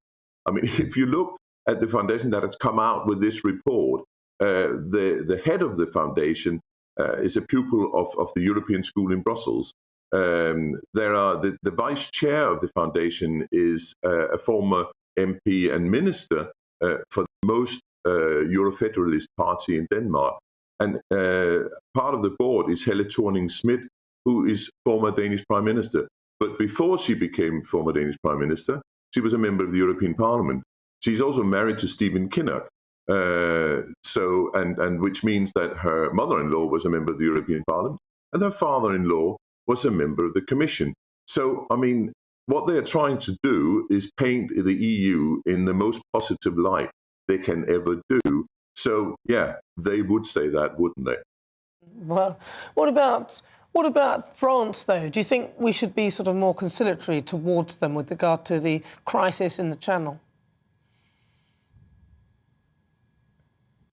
I mean, if you look at the foundation that has come out with this report, the head of the foundation is a pupil of the European School in Brussels. There are the vice chair of the foundation is a former MP and minister for the most Eurofederalist party in Denmark. And part of the board is Helle Thorning-Schmidt, who is former Danish Prime Minister. But before she became former Danish Prime Minister, she was a member of the European Parliament. She's also married to Stephen Kinnock, and which means that her mother-in-law was a member of the European Parliament, and her father-in-law was a member of the Commission. So, I mean, what they are trying to do is paint the EU in the most positive light they can ever do. So, yeah, they would say that, wouldn't they? Well, what about France, though? Do you think we should be sort of more conciliatory towards them with regard to the crisis in the Channel?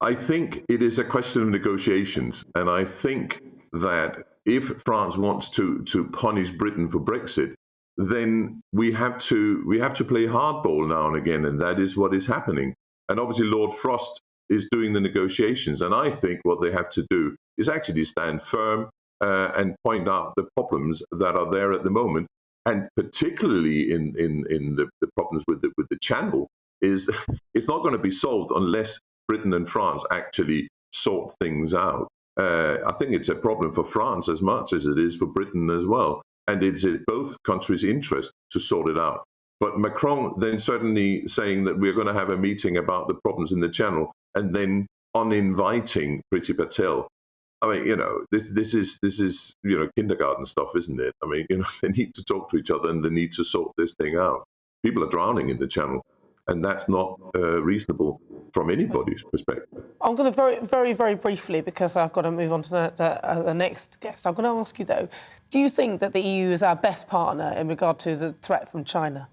I think it is a question of negotiations, and I think that if France wants to punish Britain for Brexit, then we have to play hardball now and again, and that is what is happening. And obviously, Lord Frost is doing the negotiations, and I think what they have to do is actually stand firm and point out the problems that are there at the moment, and particularly in the problems with the Channel. is it's not going to be solved unless Britain and France actually sort things out. I think it's a problem for France as much as it is for Britain as well. And it's in both countries' interest to sort it out. But Macron then certainly saying that we're going to have a meeting about the problems in the Channel and then uninviting Priti Patel. I mean, this is kindergarten stuff, isn't it? I mean, they need to talk to each other and they need to sort this thing out. People are drowning in the Channel, and that's not reasonable from anybody's perspective. I'm going to very, very, very briefly, because I've got to move on to the next guest. I'm going to ask you, though, do you think that the EU is our best partner in regard to the threat from China?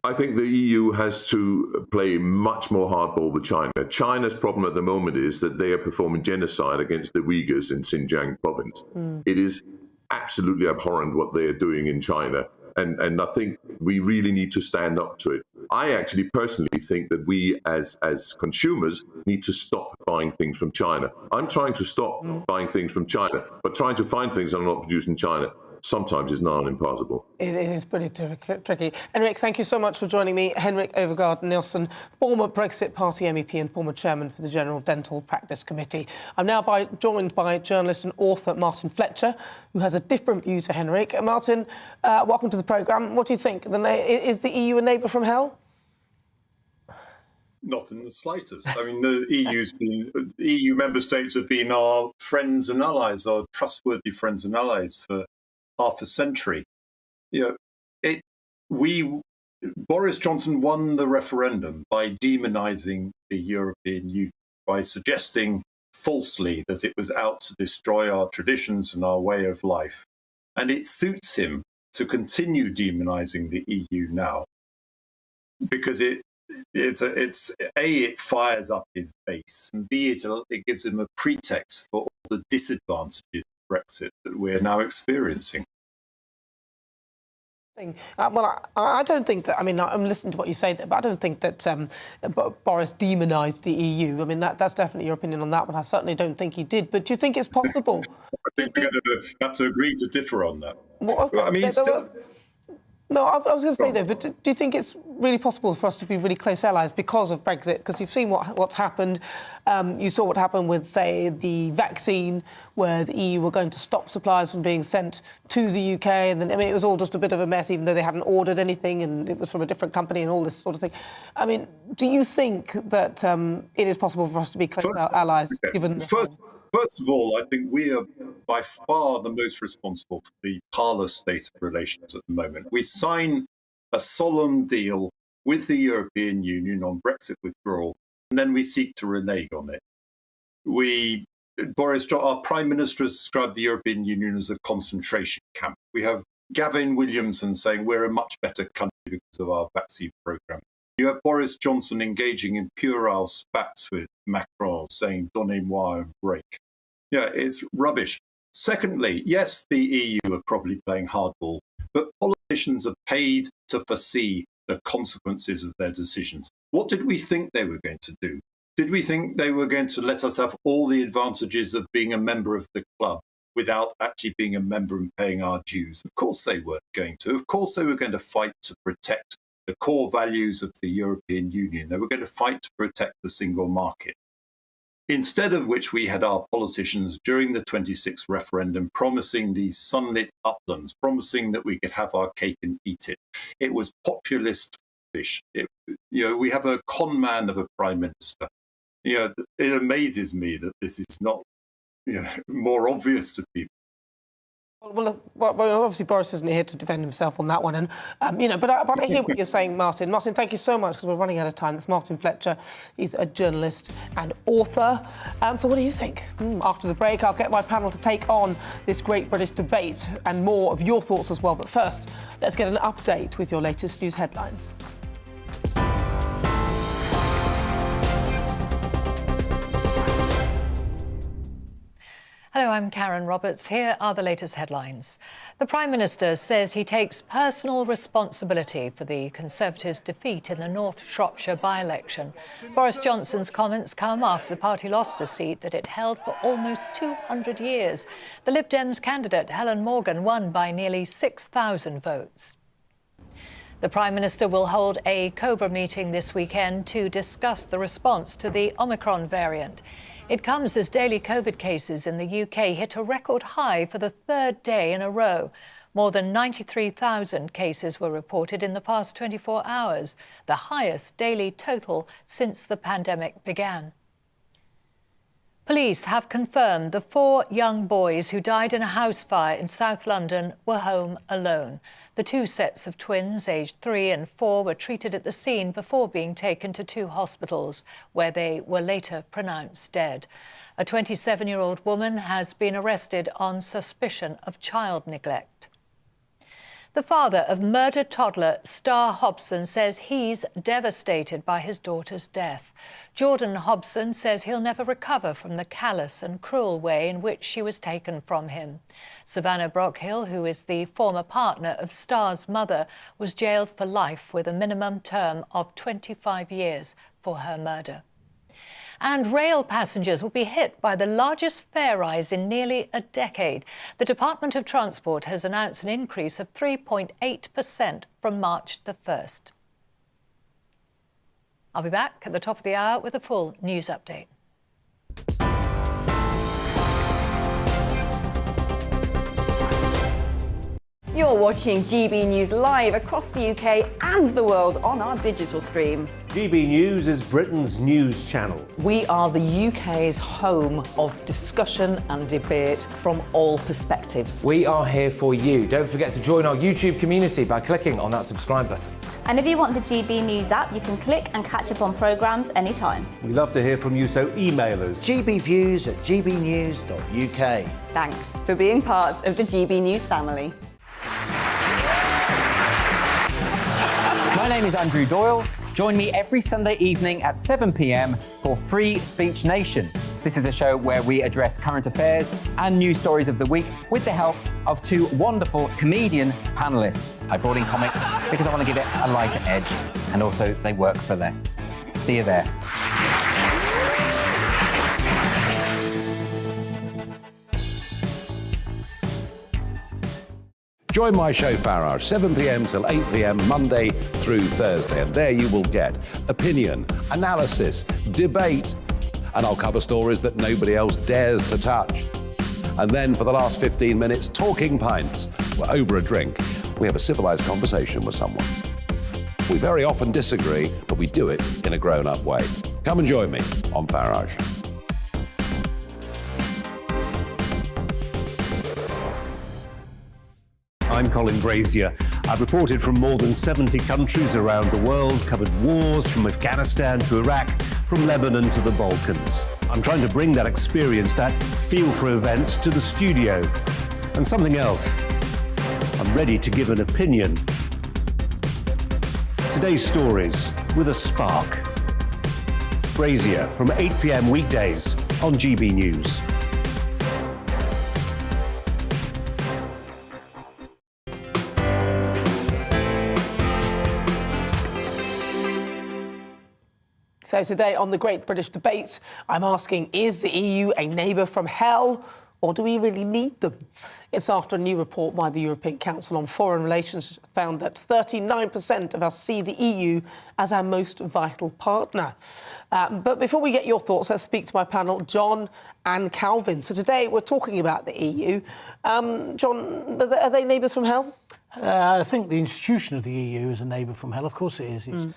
I think the EU has to play much more hardball with China. China's problem at the moment is that they are performing genocide against the Uyghurs in Xinjiang province. It is absolutely abhorrent what they are doing in China. And I think we really need to stand up to it. I actually personally think that we as consumers need to stop buying things from China. I'm trying to stop buying things from China, but trying to find things that are not produced in China sometimes is now impossible. It is pretty tricky. Henrik, thank you so much for joining me. Henrik Overgaard Nielsen, former Brexit Party MEP and former chairman for the General Dental Practice Committee. I'm now joined by journalist and author Martin Fletcher, who has a different view to Henrik. Martin, welcome to the programme. What do you think? Is the EU a neighbour from hell? Not in the slightest. I mean, the EU member states have been our friends and allies, our trustworthy friends and allies for half a century. Boris Johnson won the referendum by demonising the European Union, by suggesting falsely that it was out to destroy our traditions and our way of life. And it suits him to continue demonising the EU now, because it fires up his base, and B, it gives him a pretext for all the disadvantages of Brexit that we're now experiencing. Well, I don't think that. I mean, I'm listening to what you say there, but I don't think that Boris demonised the EU. I mean, that's definitely your opinion on that one. I certainly don't think he did. But do you think it's possible? I think we're going to have to agree to differ on that. I mean, no, I was going to say, though, but do you think it's really possible for us to be really close allies because of Brexit? Because you've seen what's happened. You saw what happened with, say, the vaccine, where the EU were going to stop supplies from being sent to the UK. And then, I mean, it was all just a bit of a mess, even though they hadn't ordered anything and it was from a different company and all this sort of thing. I mean, do you think that it is possible for us to be close allies, given... First of all, I think we are by far the most responsible for the parlous state of relations at the moment. We sign a solemn deal with the European Union on Brexit withdrawal, and then we seek to renege on it. Our Prime Minister has described the European Union as a concentration camp. We have Gavin Williamson saying we're a much better country because of our vaccine programme. You have Boris Johnson engaging in puerile spats with Macron, saying donnez-moi un break. Yeah, it's rubbish. Secondly, yes, the EU are probably playing hardball, but politicians are paid to foresee the consequences of their decisions. What did we think they were going to do? Did we think they were going to let us have all the advantages of being a member of the club without actually being a member and paying our dues? Of course they weren't going to. Of course they were going to fight to protect the core values of the European Union. They were going to fight to protect the single market. Instead of which, we had our politicians during the 26th referendum promising these sunlit uplands, promising that we could have our cake and eat it. It was populist fish. We have a con man of a prime minister. It amazes me that this is not more obvious to people. Well, obviously Boris isn't here to defend himself on that one, and but I hear what you're saying, Martin. Martin, thank you so much, because we're running out of time. That's Martin Fletcher. He's a journalist and author. So what do you think? After the break, I'll get my panel to take on this great British debate and more of your thoughts as well. But first, let's get an update with your latest news headlines. Hello, I'm Karen Roberts. Here are the latest headlines. The Prime Minister says he takes personal responsibility for the Conservatives' defeat in the North Shropshire by-election. Boris Johnson's comments come after the party lost a seat that it held for almost 200 years. The Lib Dems candidate, Helen Morgan, won by nearly 6,000 votes. The Prime Minister will hold a COBRA meeting this weekend to discuss the response to the Omicron variant. It comes as daily COVID cases in the UK hit a record high for the third day in a row. More than 93,000 cases were reported in the past 24 hours, the highest daily total since the pandemic began. Police have confirmed the 4 young boys who died in a house fire in South London were home alone. The 2 sets of twins, aged 3 and 4, were treated at the scene before being taken to 2 hospitals, where they were later pronounced dead. A 27-year-old woman has been arrested on suspicion of child neglect. The father of murdered toddler Star Hobson says he's devastated by his daughter's death. Jordan Hobson says he'll never recover from the callous and cruel way in which she was taken from him. Savannah Brockhill, who is the former partner of Star's mother, was jailed for life with a minimum term of 25 years for her murder. And rail passengers will be hit by the largest fare rise in nearly a decade. The Department of Transport has announced an increase of 3.8% from March the 1st. I'll be back at the top of the hour with a full news update. You're watching GB News live across the UK and the world on our digital stream. GB News is Britain's news channel. We are the UK's home of discussion and debate from all perspectives. We are here for you. Don't forget to join our YouTube community by clicking on that subscribe button. And if you want the GB News app, you can click and catch up on programmes anytime. We love to hear from you, so email us. gbviews@gbnews.uk. Thanks for being part of the GB News family. My name is Andrew Doyle. Join me every Sunday evening at 7 p.m. for Free Speech Nation. This is a show where we address current affairs and news stories of the week with the help of 2 wonderful comedian panellists. I brought in comics because I want to give it a lighter edge, and also they work for less. See you there. Join my show Farage, 7 p.m. till 8 p.m. Monday through Thursday, and there you will get opinion, analysis, debate, and I'll cover stories that nobody else dares to touch. And then for the last 15 minutes, talking pints. We're over a drink. We have a civilized conversation with someone. We very often disagree, but we do it in a grown-up way. Come and join me on Farage. I'm Colin Brazier. I've reported from more than 70 countries around the world, covered wars from Afghanistan to Iraq, from Lebanon to the Balkans. I'm trying to bring that experience, that feel for events, to the studio. And something else, I'm ready to give an opinion. Today's stories with a spark. Brazier from 8 p.m. weekdays on GB News. So today on the Great British Debate, I'm asking, is the EU a neighbour from hell, or do we really need them? It's after a new report by the European Council on Foreign Relations found that 39% of us see the EU as our most vital partner. But before we get your thoughts, let's speak to my panel, John and Calvin. So today we're talking about the EU. John, are they neighbours from hell? I think the institution of the EU is a neighbour from hell. Of course it is. It's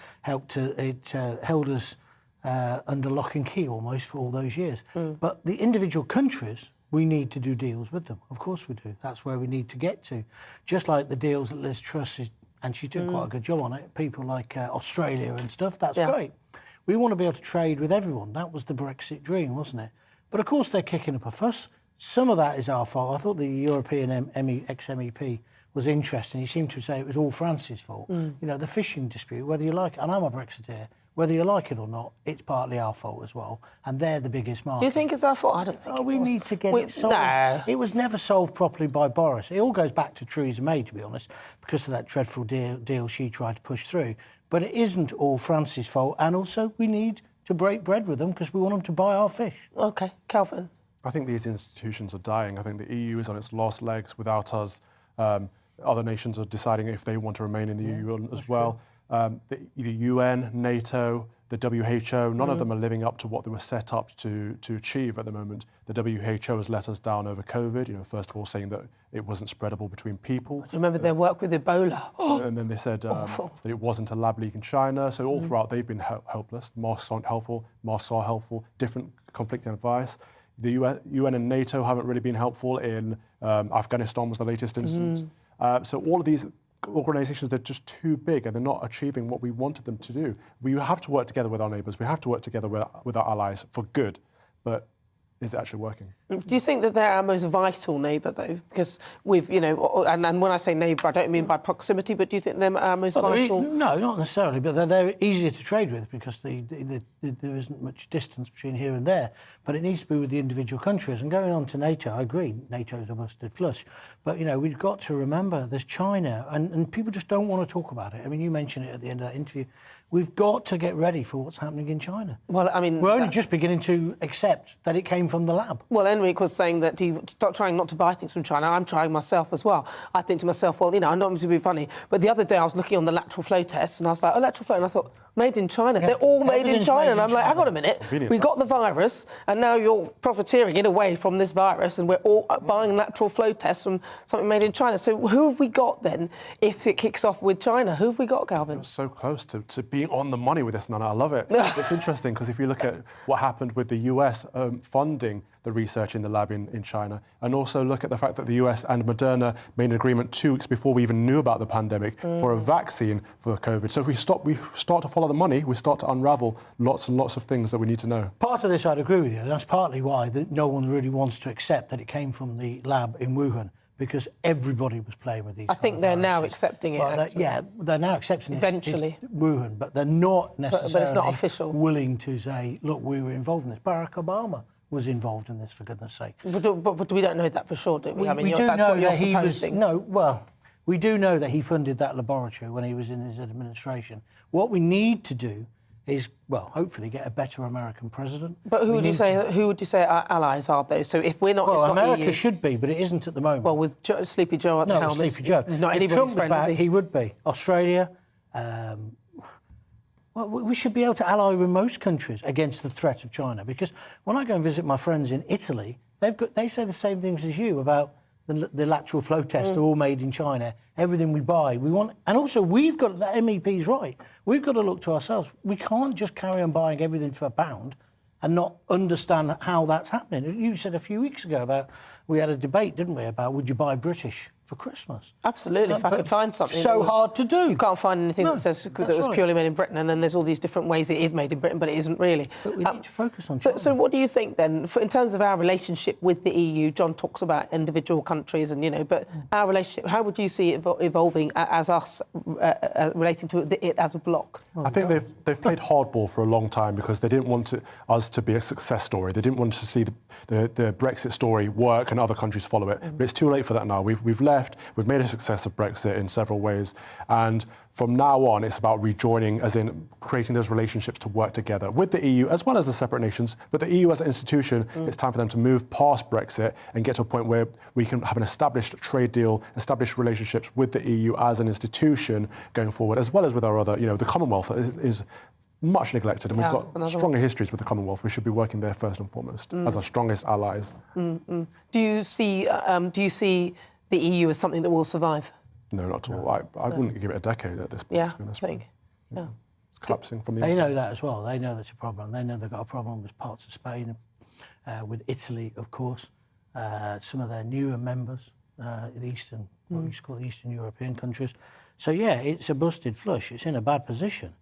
held us under lock and key almost for all those years. But the individual countries, we need to do deals with them. Of course we do. That's where we need to get to. Just like the deals that Liz Truss is, and she's doing quite a good job on it, people like Australia and stuff, that's great. We want to be able to trade with everyone. That was the Brexit dream, wasn't it? But of course they're kicking up a fuss. Some of that is our fault. I thought the European ex-MEP was interesting. He seemed to say it was all France's fault. You know, the fishing dispute, whether you like it, and I'm a Brexiteer, whether you like it or not, it's partly our fault as well. And they're the biggest market. Do you think it's our fault? I don't think we need to get it solved. No. It was never solved properly by Boris. It all goes back to Theresa May, to be honest, because of that dreadful deal she tried to push through. But it isn't all France's fault. And also, we need to break bread with them because we want them to buy our fish. OK. Calvin? I think these institutions are dying. I think the EU is on its last legs without us other nations are deciding if they want to remain in the EU as well. The UN, NATO, the WHO, none of them are living up to what they were set up to achieve at the moment. The WHO has let us down over COVID, first of all saying that it wasn't spreadable between people. Remember their work with Ebola. And then they said that it wasn't a lab leak in China. So all throughout they've been helpless. Masks aren't helpful, masks are helpful, different conflicting advice. The UN and NATO haven't really been helpful in Afghanistan was the latest instance. So all of these organisations, they're just too big and they're not achieving what we wanted them to do. We have to work together with our neighbours. We have to work together with our allies for good. But is it actually working? Do you think that they're our most vital neighbour, though? Because we've, and when I say neighbour, I don't mean by proximity, but do you think they're our most vital? No, not necessarily, but they're easier to trade with because there isn't much distance between here and there. But it needs to be with the individual countries. And going on to NATO, I agree, NATO's a busted flush. But, we've got to remember there's China, and people just don't want to talk about it. I mean, you mentioned it at the end of that interview. We've got to get ready for what's happening in China. Well, I mean... We're only just beginning to accept that it came from the lab. Well, Enrique was saying that stop trying not to buy things from China. I'm trying myself as well. I think to myself, well, I'm not to be funny, but the other day I was looking on the lateral flow test and I was like, lateral flow, and I thought, made in China. Yeah, they're all made in China. And I'm like, hang on a minute. We got the virus and now you're profiteering in a way from this virus and we're all buying lateral flow tests from something made in China. So who have we got then if it kicks off with China? Who have we got, Galvin? You're so close to being on the money with this, Nana. I love it. It's interesting because if you look at what happened with the US funding the research in the lab in China, and also look at the fact that the US and Moderna made an agreement 2 weeks before we even knew about the pandemic for a vaccine for COVID. So if we start to follow the money, we start to unravel lots and lots of things that we need to know. Part of this, I'd agree with you, and that's partly why no one really wants to accept that it came from the lab in Wuhan, because everybody was playing with these. I think they're now accepting it. Well, they're now accepting eventually Wuhan, but they're not necessarily but it's not official. Willing to say, look, we were involved in this. Barack Obama was involved in this, for goodness sake. But we don't know that for sure, do we? I mean, we do that's know what you're that he was. supposing. No, well, we do know that he funded that laboratory when he was in his administration. What we need to do is, well, hopefully get a better American president. But who would you say our allies are, though? So if we're not, well, it's not America EU. should be, but it isn't at the moment. Well, with Sleepy Joe at the helm, Sleepy Joe. Not if anybody's Trump was friend, back, is he? he would be. Australia. Well, we should be able to ally with most countries against the threat of China, because when I go and visit my friends in Italy, they say the same things as you about the lateral flow tests are all made in China. Everything we buy, we want, and also we've got that MEP's right. We've got to look to ourselves. We can't just carry on buying everything for £1 and not understand how that's happening. You said a few weeks ago about, we had a debate, didn't we, about would you buy British for Christmas? Absolutely, if I could find something. So hard to do. You can't find anything that says that was purely made in Britain, and then there's all these different ways it is made in Britain, but it isn't really. But we need to focus on China. So what do you think then, in terms of our relationship with the EU? John talks about individual countries and, but our relationship, how would you see it evolving as us, relating to it as a bloc? I think they've played hardball for a long time because they didn't want us to be a success story. They didn't want to see the Brexit story work and other countries follow it. But it's too late for that now. We've left. We've made a success of Brexit in several ways. And from now on, it's about rejoining, as in creating those relationships to work together with the EU, as well as the separate nations. But the EU as an institution, it's time for them to move past Brexit and get to a point where we can have an established trade deal, established relationships with the EU as an institution going forward, as well as with our other, the Commonwealth is much neglected, and we've got stronger histories with the Commonwealth. We should be working there first and foremost as our strongest allies. Do you see the EU as something that will survive? No, not at all. I wouldn't give it a decade at this point. Yeah, to be honest. Yeah. It's collapsing from the inside. inside. They know that as well. They know that's a problem. They know they've got a problem with parts of Spain, with Italy, of course, some of their newer members, the Eastern, what we used to call the Eastern European countries. So yeah, it's a busted flush. It's in a bad position.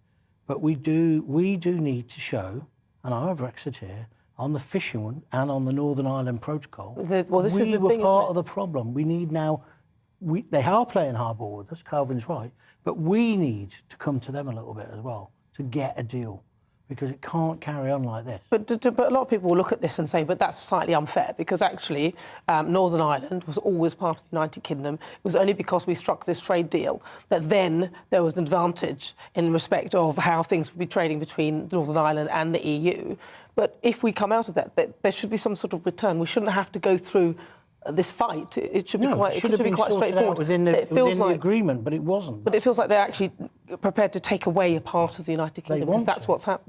But we do need to show, and I'm a Brexiteer, on the fishing one and on the Northern Ireland Protocol, we were part of the problem. We need now, they are playing hardball with us, Calvin's right, but we need to come to them a little bit as well to get a deal, because it can't carry on like this. But a lot of people will look at this and say, but that's slightly unfair, because actually Northern Ireland was always part of the United Kingdom. It was only because we struck this trade deal that then there was an advantage in respect of how things would be trading between Northern Ireland and the EU. But if we come out of that, there should be some sort of return. We shouldn't have to go through this fight. It should be quite. It should have been quite sorted straightforward. out within the agreement, but it wasn't. But it feels like they're actually prepared to take away a part of the United Kingdom, because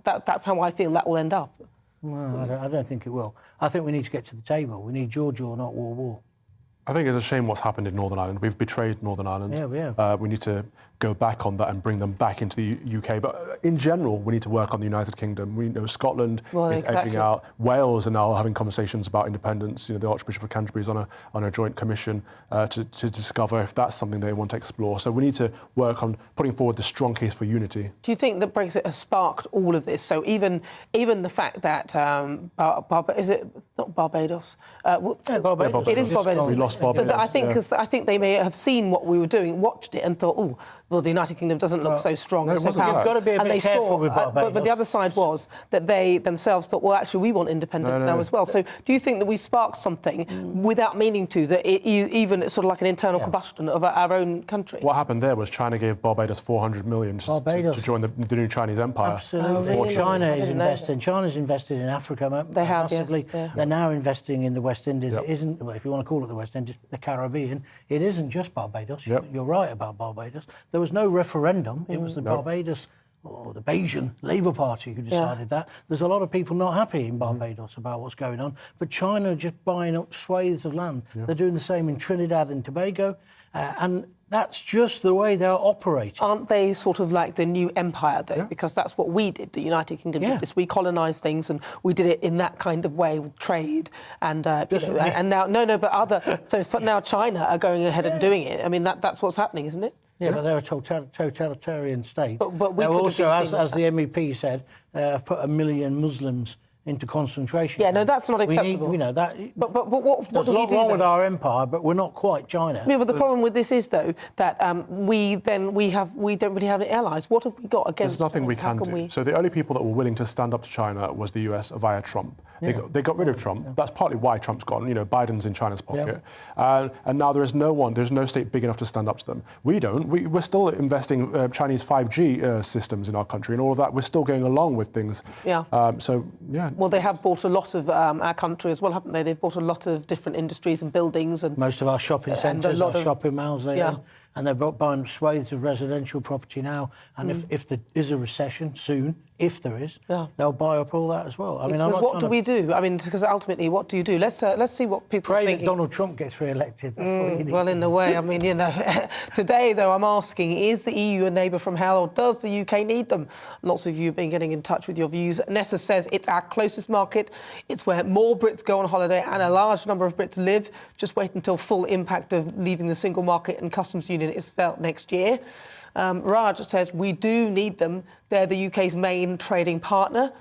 that's how I feel that will end up. No, I don't think it will. I think we need to get to the table. We need Georgia or not war. I think it's a shame what's happened in Northern Ireland. We've betrayed Northern Ireland. Yeah, we have. We need to go back on that and bring them back into the UK. But in general, we need to work on the United Kingdom. We know Scotland is edging out. Wales are now having conversations about independence. The Archbishop of Canterbury is on a joint commission to discover if that's something they want to explore. So we need to work on putting forward the strong case for unity. Do you think that Brexit has sparked all of this? So even the fact that is it not Barbados? Barbados. It is Barbados. We lost Barbados. So that I think they may have seen what we were doing, watched it, and thought, oh, well, the United Kingdom doesn't look so strong and so powerful. You've got to be a bit careful with Barbados. But the other side was that they themselves thought, well, actually, we want independence now as well. So do you think that we sparked something without meaning to, that even it's sort of like an internal combustion of our own country? What happened there was China gave Barbados 400 million to join the new Chinese empire. Absolutely. China's invested in Africa. They have, massively. Yes. They're now investing in the West Indies. It isn't, well, if you want to call it the West Indies, the Caribbean. It isn't just Barbados. You're right about Barbados. There was no referendum. It was the Barbados or the Bayesian Labour Party who decided that. There's a lot of people not happy in Barbados about what's going on, but China are just buying up swathes of land. They're doing the same in Trinidad and Tobago, and that's just the way they're operating. Aren't they sort of like the new empire, though? Because that's what we did. The United Kingdom did this. We colonised things, and we did it in that kind of way with trade. And and now, so now China are going ahead and doing it. I mean, that's what's happening, isn't it? Yeah, but they're a totalitarian state. But we they're also, as the MEP said, put 1 million Muslims into concentration. Yeah, no, that's not acceptable. But what there's a lot wrong with our empire, but we're not quite China. Yeah, but the problem with this is, though, that we don't really have any allies. What have we got against? There's nothing we can do. So the only people that were willing to stand up to China was the US via Trump. They got rid of Trump. That's partly why Trump's gone. Biden's in China's pocket, and now there's no state big enough to stand up to them. We don't. We're still investing Chinese 5G systems in our country and all of that. We're still going along with things. Well, they have bought a lot of our country as well, haven't they? They've bought a lot of different industries and buildings. And most of our shopping centres, our shopping malls, and they're buying swathes of residential property now. And if there is a recession soon, if there is, they'll buy up all that as well. I mean, what do we do? I mean, because ultimately, what do you do? Let's see what people pray are thinking. that Donald Trump gets re-elected. That's what you need. Well, in a way, I mean, today, though, I'm asking, is the EU a neighbour from hell, or does the UK need them? Lots of you have been getting in touch with your views. Nessa says it's our closest market. It's where more Brits go on holiday and a large number of Brits live. Just wait until full impact of leaving the single market and customs union is felt next year. Raj says we do need them. They're the UK's main trading partner.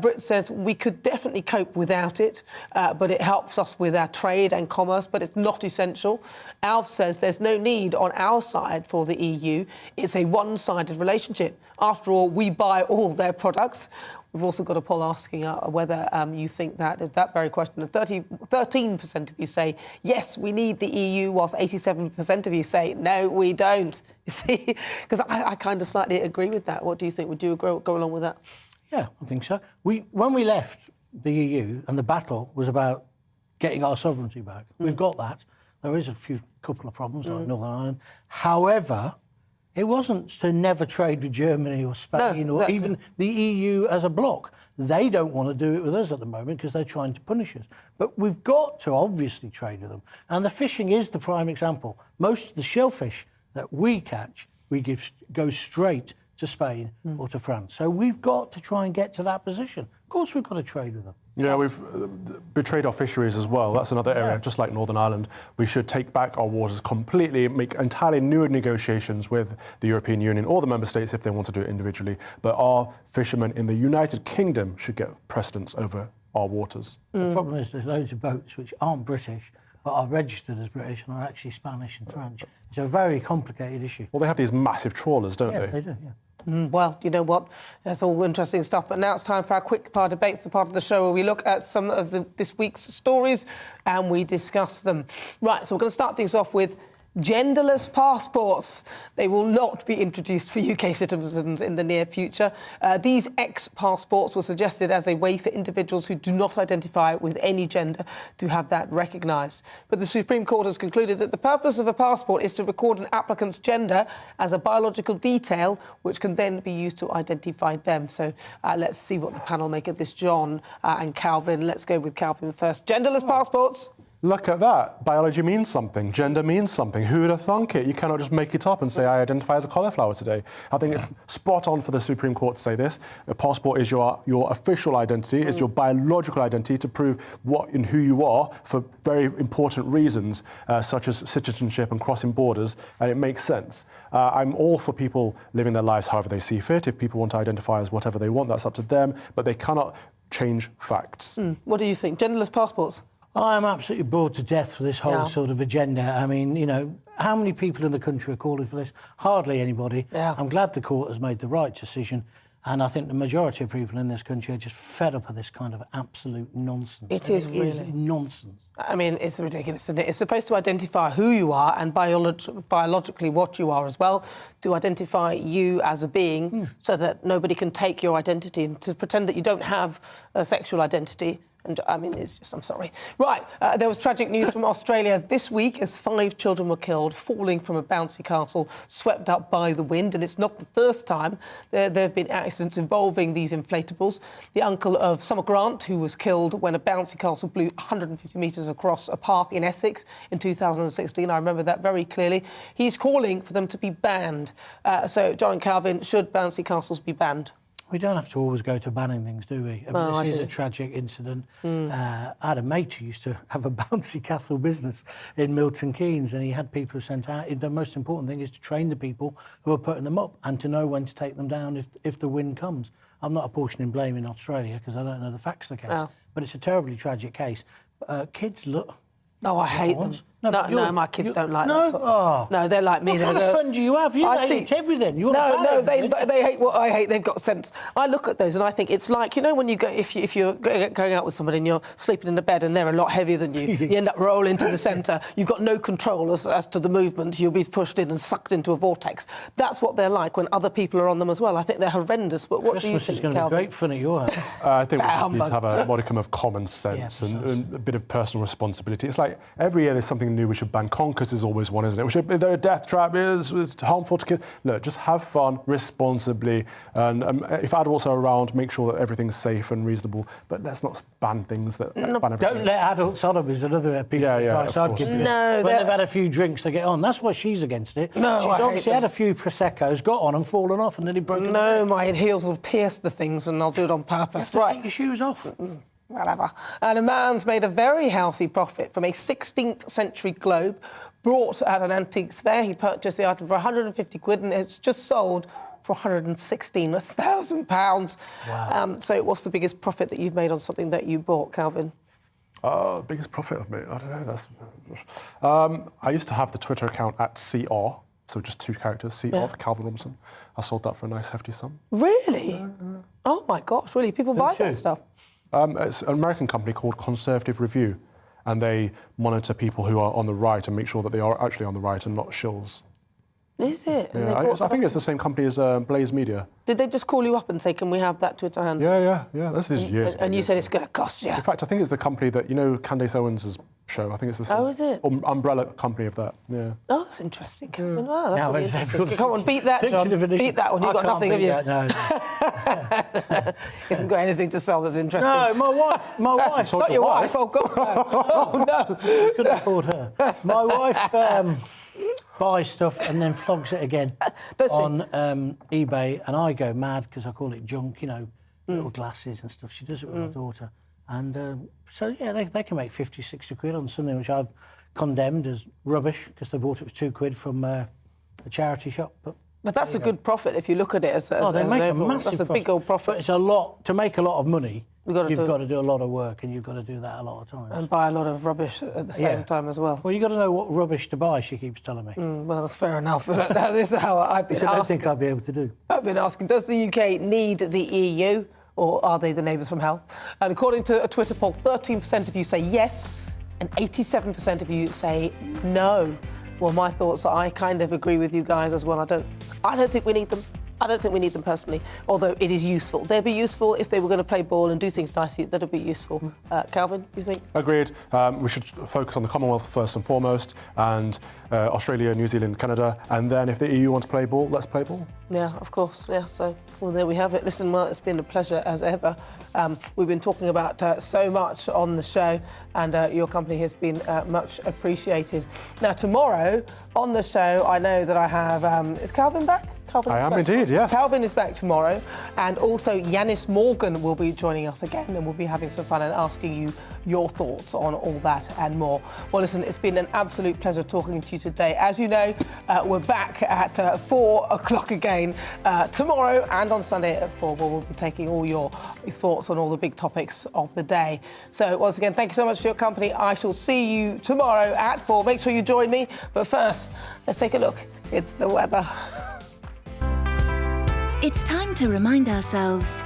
Brit says we could definitely cope without it, but it helps us with our trade and commerce, but it's not essential. Alf says there's no need on our side for the EU. It's a one-sided relationship. After all, we buy all their products. We've also got a poll asking whether you think that is that very question. 13% of you say, yes, we need the EU, whilst 87% of you say, no, we don't. You see? Because I kind of slightly agree with that. What do you think? Would you go along with that? Yeah, I think so. When we left the EU, and the battle was about getting our sovereignty back, we've got that. There is a couple of problems like Northern Ireland. However, it wasn't to never trade with Germany or Spain or even the EU as a bloc. They don't want to do it with us at the moment because they're trying to punish us. But we've got to obviously trade with them. And the fishing is the prime example. Most of the shellfish that we catch, go straight to Spain or to France. So we've got to try and get to that position. Of course, we've got to trade with them. Yeah, we've betrayed our fisheries as well. That's another area, just like Northern Ireland. We should take back our waters completely, make entirely new negotiations with the European Union or the member states if they want to do it individually. But our fishermen in the United Kingdom should get precedence over our waters. The problem is there's loads of boats which aren't British, but are registered as British and are actually Spanish and French. It's a very complicated issue. Well, they have these massive trawlers, don't they? Yeah, they do, yeah. Well, you know what? That's all interesting stuff. But now it's time for our quick fire debates, the part of the show where we look at some of this week's stories and we discuss them. Right, so we're going to start things off with Genderless passports. They will not be introduced for UK citizens in the near future. These X-passports were suggested as a way for individuals who do not identify with any gender to have that recognised. But the Supreme Court has concluded that the purpose of a passport is to record an applicant's gender as a biological detail, which can then be used to identify them. So let's see what the panel make of this, John and Calvin. Let's go with Calvin first. Genderless passports. Look at that. Biology means something. Gender means something. Who would have thunk it? You cannot just make it up and say, I identify as a cauliflower today. I think it's spot on for the Supreme Court to say this. A passport is your official identity, it's your biological identity to prove what and who you are for very important reasons, such as citizenship and crossing borders, and it makes sense. I'm all for people living their lives however they see fit. If people want to identify as whatever they want, that's up to them, but they cannot change facts. What do you think? Genderless passports? I'm absolutely bored to death with this whole sort of agenda. I mean, you know, how many people in the country are calling for this? Hardly anybody. I'm glad the court has made the right decision. And I think the majority of people in this country are just fed up of this kind of absolute nonsense. It is really nonsense. I mean, it's ridiculous, isn't it? It's supposed to identify who you are and biologically what you are as well, to identify you as a being so that nobody can take your identity and to pretend that you don't have a sexual identity. And I mean, it's just, I'm sorry. Right, there was tragic news from Australia this week as 5 children were killed falling from a bouncy castle swept up by the wind. And it's not the first time there have been accidents involving these inflatables. The uncle of Summer Grant, who was killed when a bouncy castle blew 150 metres across a park in Essex in 2016. I remember that very clearly. He's calling for them to be banned. So, John and Calvin, should bouncy castles be banned? We don't have to always go to banning things, do we? I mean, this is a tragic incident. I had a mate who used to have a bouncy castle business in Milton Keynes, and he had people sent out. The most important thing is to train the people who are putting them up and to know when to take them down if the wind comes. I'm not apportioning blame in Australia because I don't know the facts of the case, but it's a terribly tragic case. Kids look... No, I hate them. No, my kids don't like that. No, they're like me. What kind of fun do you have? You hate everything. They hate what I hate. They've got sense. I look at those and I think it's like, you know, when you go, if you're going out with somebody and you're sleeping in the bed and they're a lot heavier than you, you end up rolling to the centre. You've got no control as to the movement. You'll be pushed in and sucked into a vortex. That's what they're like when other people are on them as well. I think they're horrendous. But what do you think, Christmas is going to be great fun at your house. I think we just need to have a modicum of common sense and a bit of personal responsibility. It's like every year there's something new we should ban. Conkers is always one, isn't it? They're a death trap, it's harmful to kids. Look, just have fun responsibly. And if adults are around, make sure that everything's safe and reasonable. But let's not ban things that ban everything. Don't let adults on them is another piece of advice I'd give you. No, when they've had a few drinks, they get on. That's why she's against it. No, she's obviously had a few Prosecco's, got on and fallen off and then he broke it. No, my heels will pierce the things and I'll do it on purpose. You have to take your shoes off. Whatever. And a man's made a very healthy profit from a 16th century globe brought at an antiques fair. He purchased the item for 150 quid and it's just sold for £116,000. Wow. So what's the biggest profit that you've made on something that you bought, Calvin? Biggest profit I've made? I don't know. I used to have the Twitter account at CR, so just 2 characters, CR for Calvin Robinson. I sold that for a nice hefty sum. Really? Oh my gosh, really? People buy that stuff? It's an American company called Conservative Review, and they monitor people who are on the right and make sure that they are actually on the right and not shills. Is it? Yeah, I think it's the same company as Blaze Media. Did they just call you up and say, can we have that Twitter handle? Yeah. This is years ago. And you said it's going to cost you. In fact, I think it's the company that, you know, Candace Owens' show. I think it's the same. Oh, is it? Umbrella company of that, yeah. Oh, that's interesting, Calvin. Wow, that's really interesting. everyone's Come on, beat that, John. Beat that one. You've got nothing, have you? No. He hasn't got anything to sell that's interesting. No, my wife. Not your wife. Oh, God, no. Oh, no. You couldn't afford her. My wife buys stuff and then flogs it again on eBay, and I go mad because I call it junk, you know, little glasses and stuff. She does it with my daughter. And so, yeah, they can make 50, 60 quid on something which I've condemned as rubbish because they bought it for £2 from a charity shop. But that's a good profit if you look at it as they make a massive That's a big old profit. But it's a lot. To make a lot of money, you've got got to do a lot of work, and you've got to do that a lot of times. And buy a lot of rubbish at the same time as well. Well, you've got to know what rubbish to buy, she keeps telling me. Well, that's fair enough. This is how I've been Which I don't think I'll be able to do. I've been asking, does the UK need the EU, or are they the neighbours from hell? And according to a Twitter poll, 13% of you say yes, and 87% of you say no. Well, my thoughts are I kind of agree with you guys as well. I don't think we need them. I don't think we need them personally, although it is useful. They'd be useful if they were going to play ball and do things nicely. That'd be useful. Calvin, you think? Agreed. We should focus on the Commonwealth first and foremost, and Australia, New Zealand, Canada, and then if the EU want to play ball, let's play ball. Yeah, of course. Yeah, so, well, there we have it. Listen, well, it's been a pleasure as ever. We've been talking about so much on the show, and your company has been much appreciated. Now, tomorrow on the show, I know that I have... is Calvin back? I am indeed, yes. Calvin is back tomorrow, and also Yanis Morgan will be joining us again, and we'll be having some fun and asking you your thoughts on all that and more. Well, listen, it's been an absolute pleasure talking to you today. As you know, we're back at 4 o'clock again tomorrow and on Sunday at 4, where we'll be taking all your thoughts on all the big topics of the day. So once again, thank you so much for your company. I shall see you tomorrow at 4. Make sure you join me. But first, let's take a look. It's the weather. It's time to remind ourselves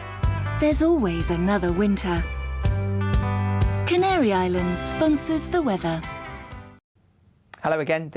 there's always another winter. Canary Islands sponsors the weather. Hello again.